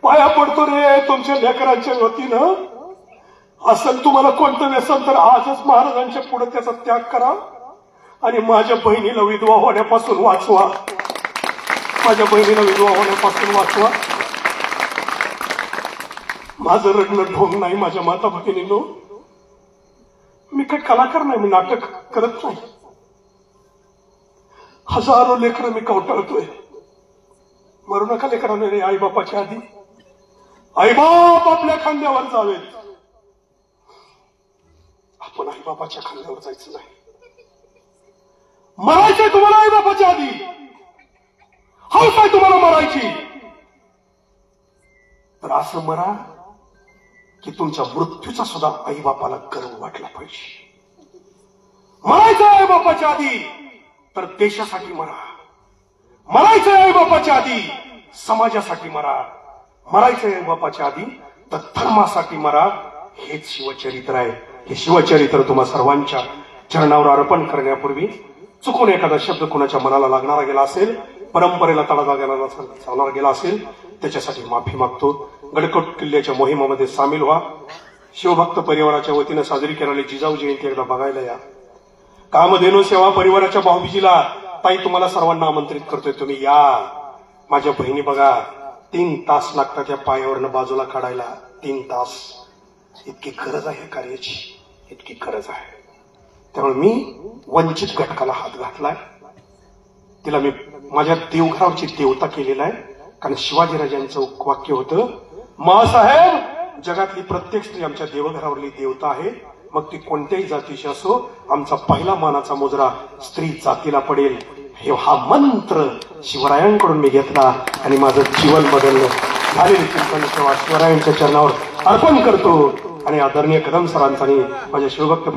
पाया पडतो रे तुमच्या लेकरांच्या वतीनं. असेल तुम्हाला कोणतं व्यसन तर आजच महाराजांच्या पुढे त्याचा त्याग करा आणि माझ्या बहिणीला विधवा होण्यापासून वाचवा. माझ्या बहिणीला विधवा होण्यापासून वाचवा. माझं रडणं ढोंग नाही माझ्या माता भगिनीनो. मी काही कलाकार नाही, मी नाटक करत नाही. हजारो लेकरं मी कवटाळतोय. मरू नका लेकरांनो रे. आई बापाच्या आधी आईबाप आपल्या खांद्यावर जावेत, आपण आई बापाच्या खांद्यावर जायचं नाही. मरायचंय तुम्हाला आई बापाच्या आधी, हौस आहे तुम्हाला मरायची, तर असं मरा की तुमच्या मृत्यूचा सुद्धा आई बापाला गर्व वाटला पाहिजे. मरायचं आई बापाच्या आधी तर देशासाठी मरा, मरायचं आई बापाच्या आधी समाजासाठी मरा, मरायचं आई बापाच्या आधी तर धर्मासाठी मरा. हेच शिवचरित्र आहे. हे शिवचरित्र तुम्हा सर्वांच्या चरणावर अर्पण करण्यापूर्वी चुकून एखादा शब्द कोणाच्या मनाला लागणारा गेला असेल, परंपरेला तडा जाणारा गेला असेल, त्याच्यासाठी माफी मागतो. गडकोट किल्ल्याच्या मोहिमेमध्ये सामील व्हा. शिवभक्त परिवाराच्या वतीनं साजरी केलेली जिजाऊ जयंती एकदा बघायला या. कामधेनू सेवा परिवाराच्या भाऊबीजीला ताई तुम्हाला सर्वांना आमंत्रित करतोय, तुम्ही या. माझ्या बहिणी बघा, 3 तास लागतात या पायावरनं बाजूला काढायला. 3 तास. इतकी गरज आहे कार्याची, इतकी गरज आहे. त्यामुळे मी वंचित घटकाला हात घातलाय. तिला मी माझ्या देवघरावरची देवता केलेला आहे. कारण शिवाजीराजांचं वाक्य होतं, मासाहेब जगातली प्रत्येक स्त्री आमच्या देवघरावरली देवता आहे, मग ती कोणत्याही जातीची असो. आमचा पहिला मानाचा मुजरा स्त्री जातीला पडेल. हा मंत्र शिवरायांकडून मी घेतला आणि माझं जीवन बदललं. झालेली चिंतन सेवा शिवरायांच्या चरणावर अर्पण करतो आणि आदरणीय कदम सरांचा आणि माझ्या शिवभक्त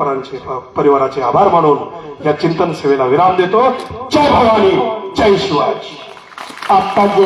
परिवाराचे आभार मानून या चिंतन सेवेला विराम देतो. जय भवानी, जय शिवाजी. आप्पाजी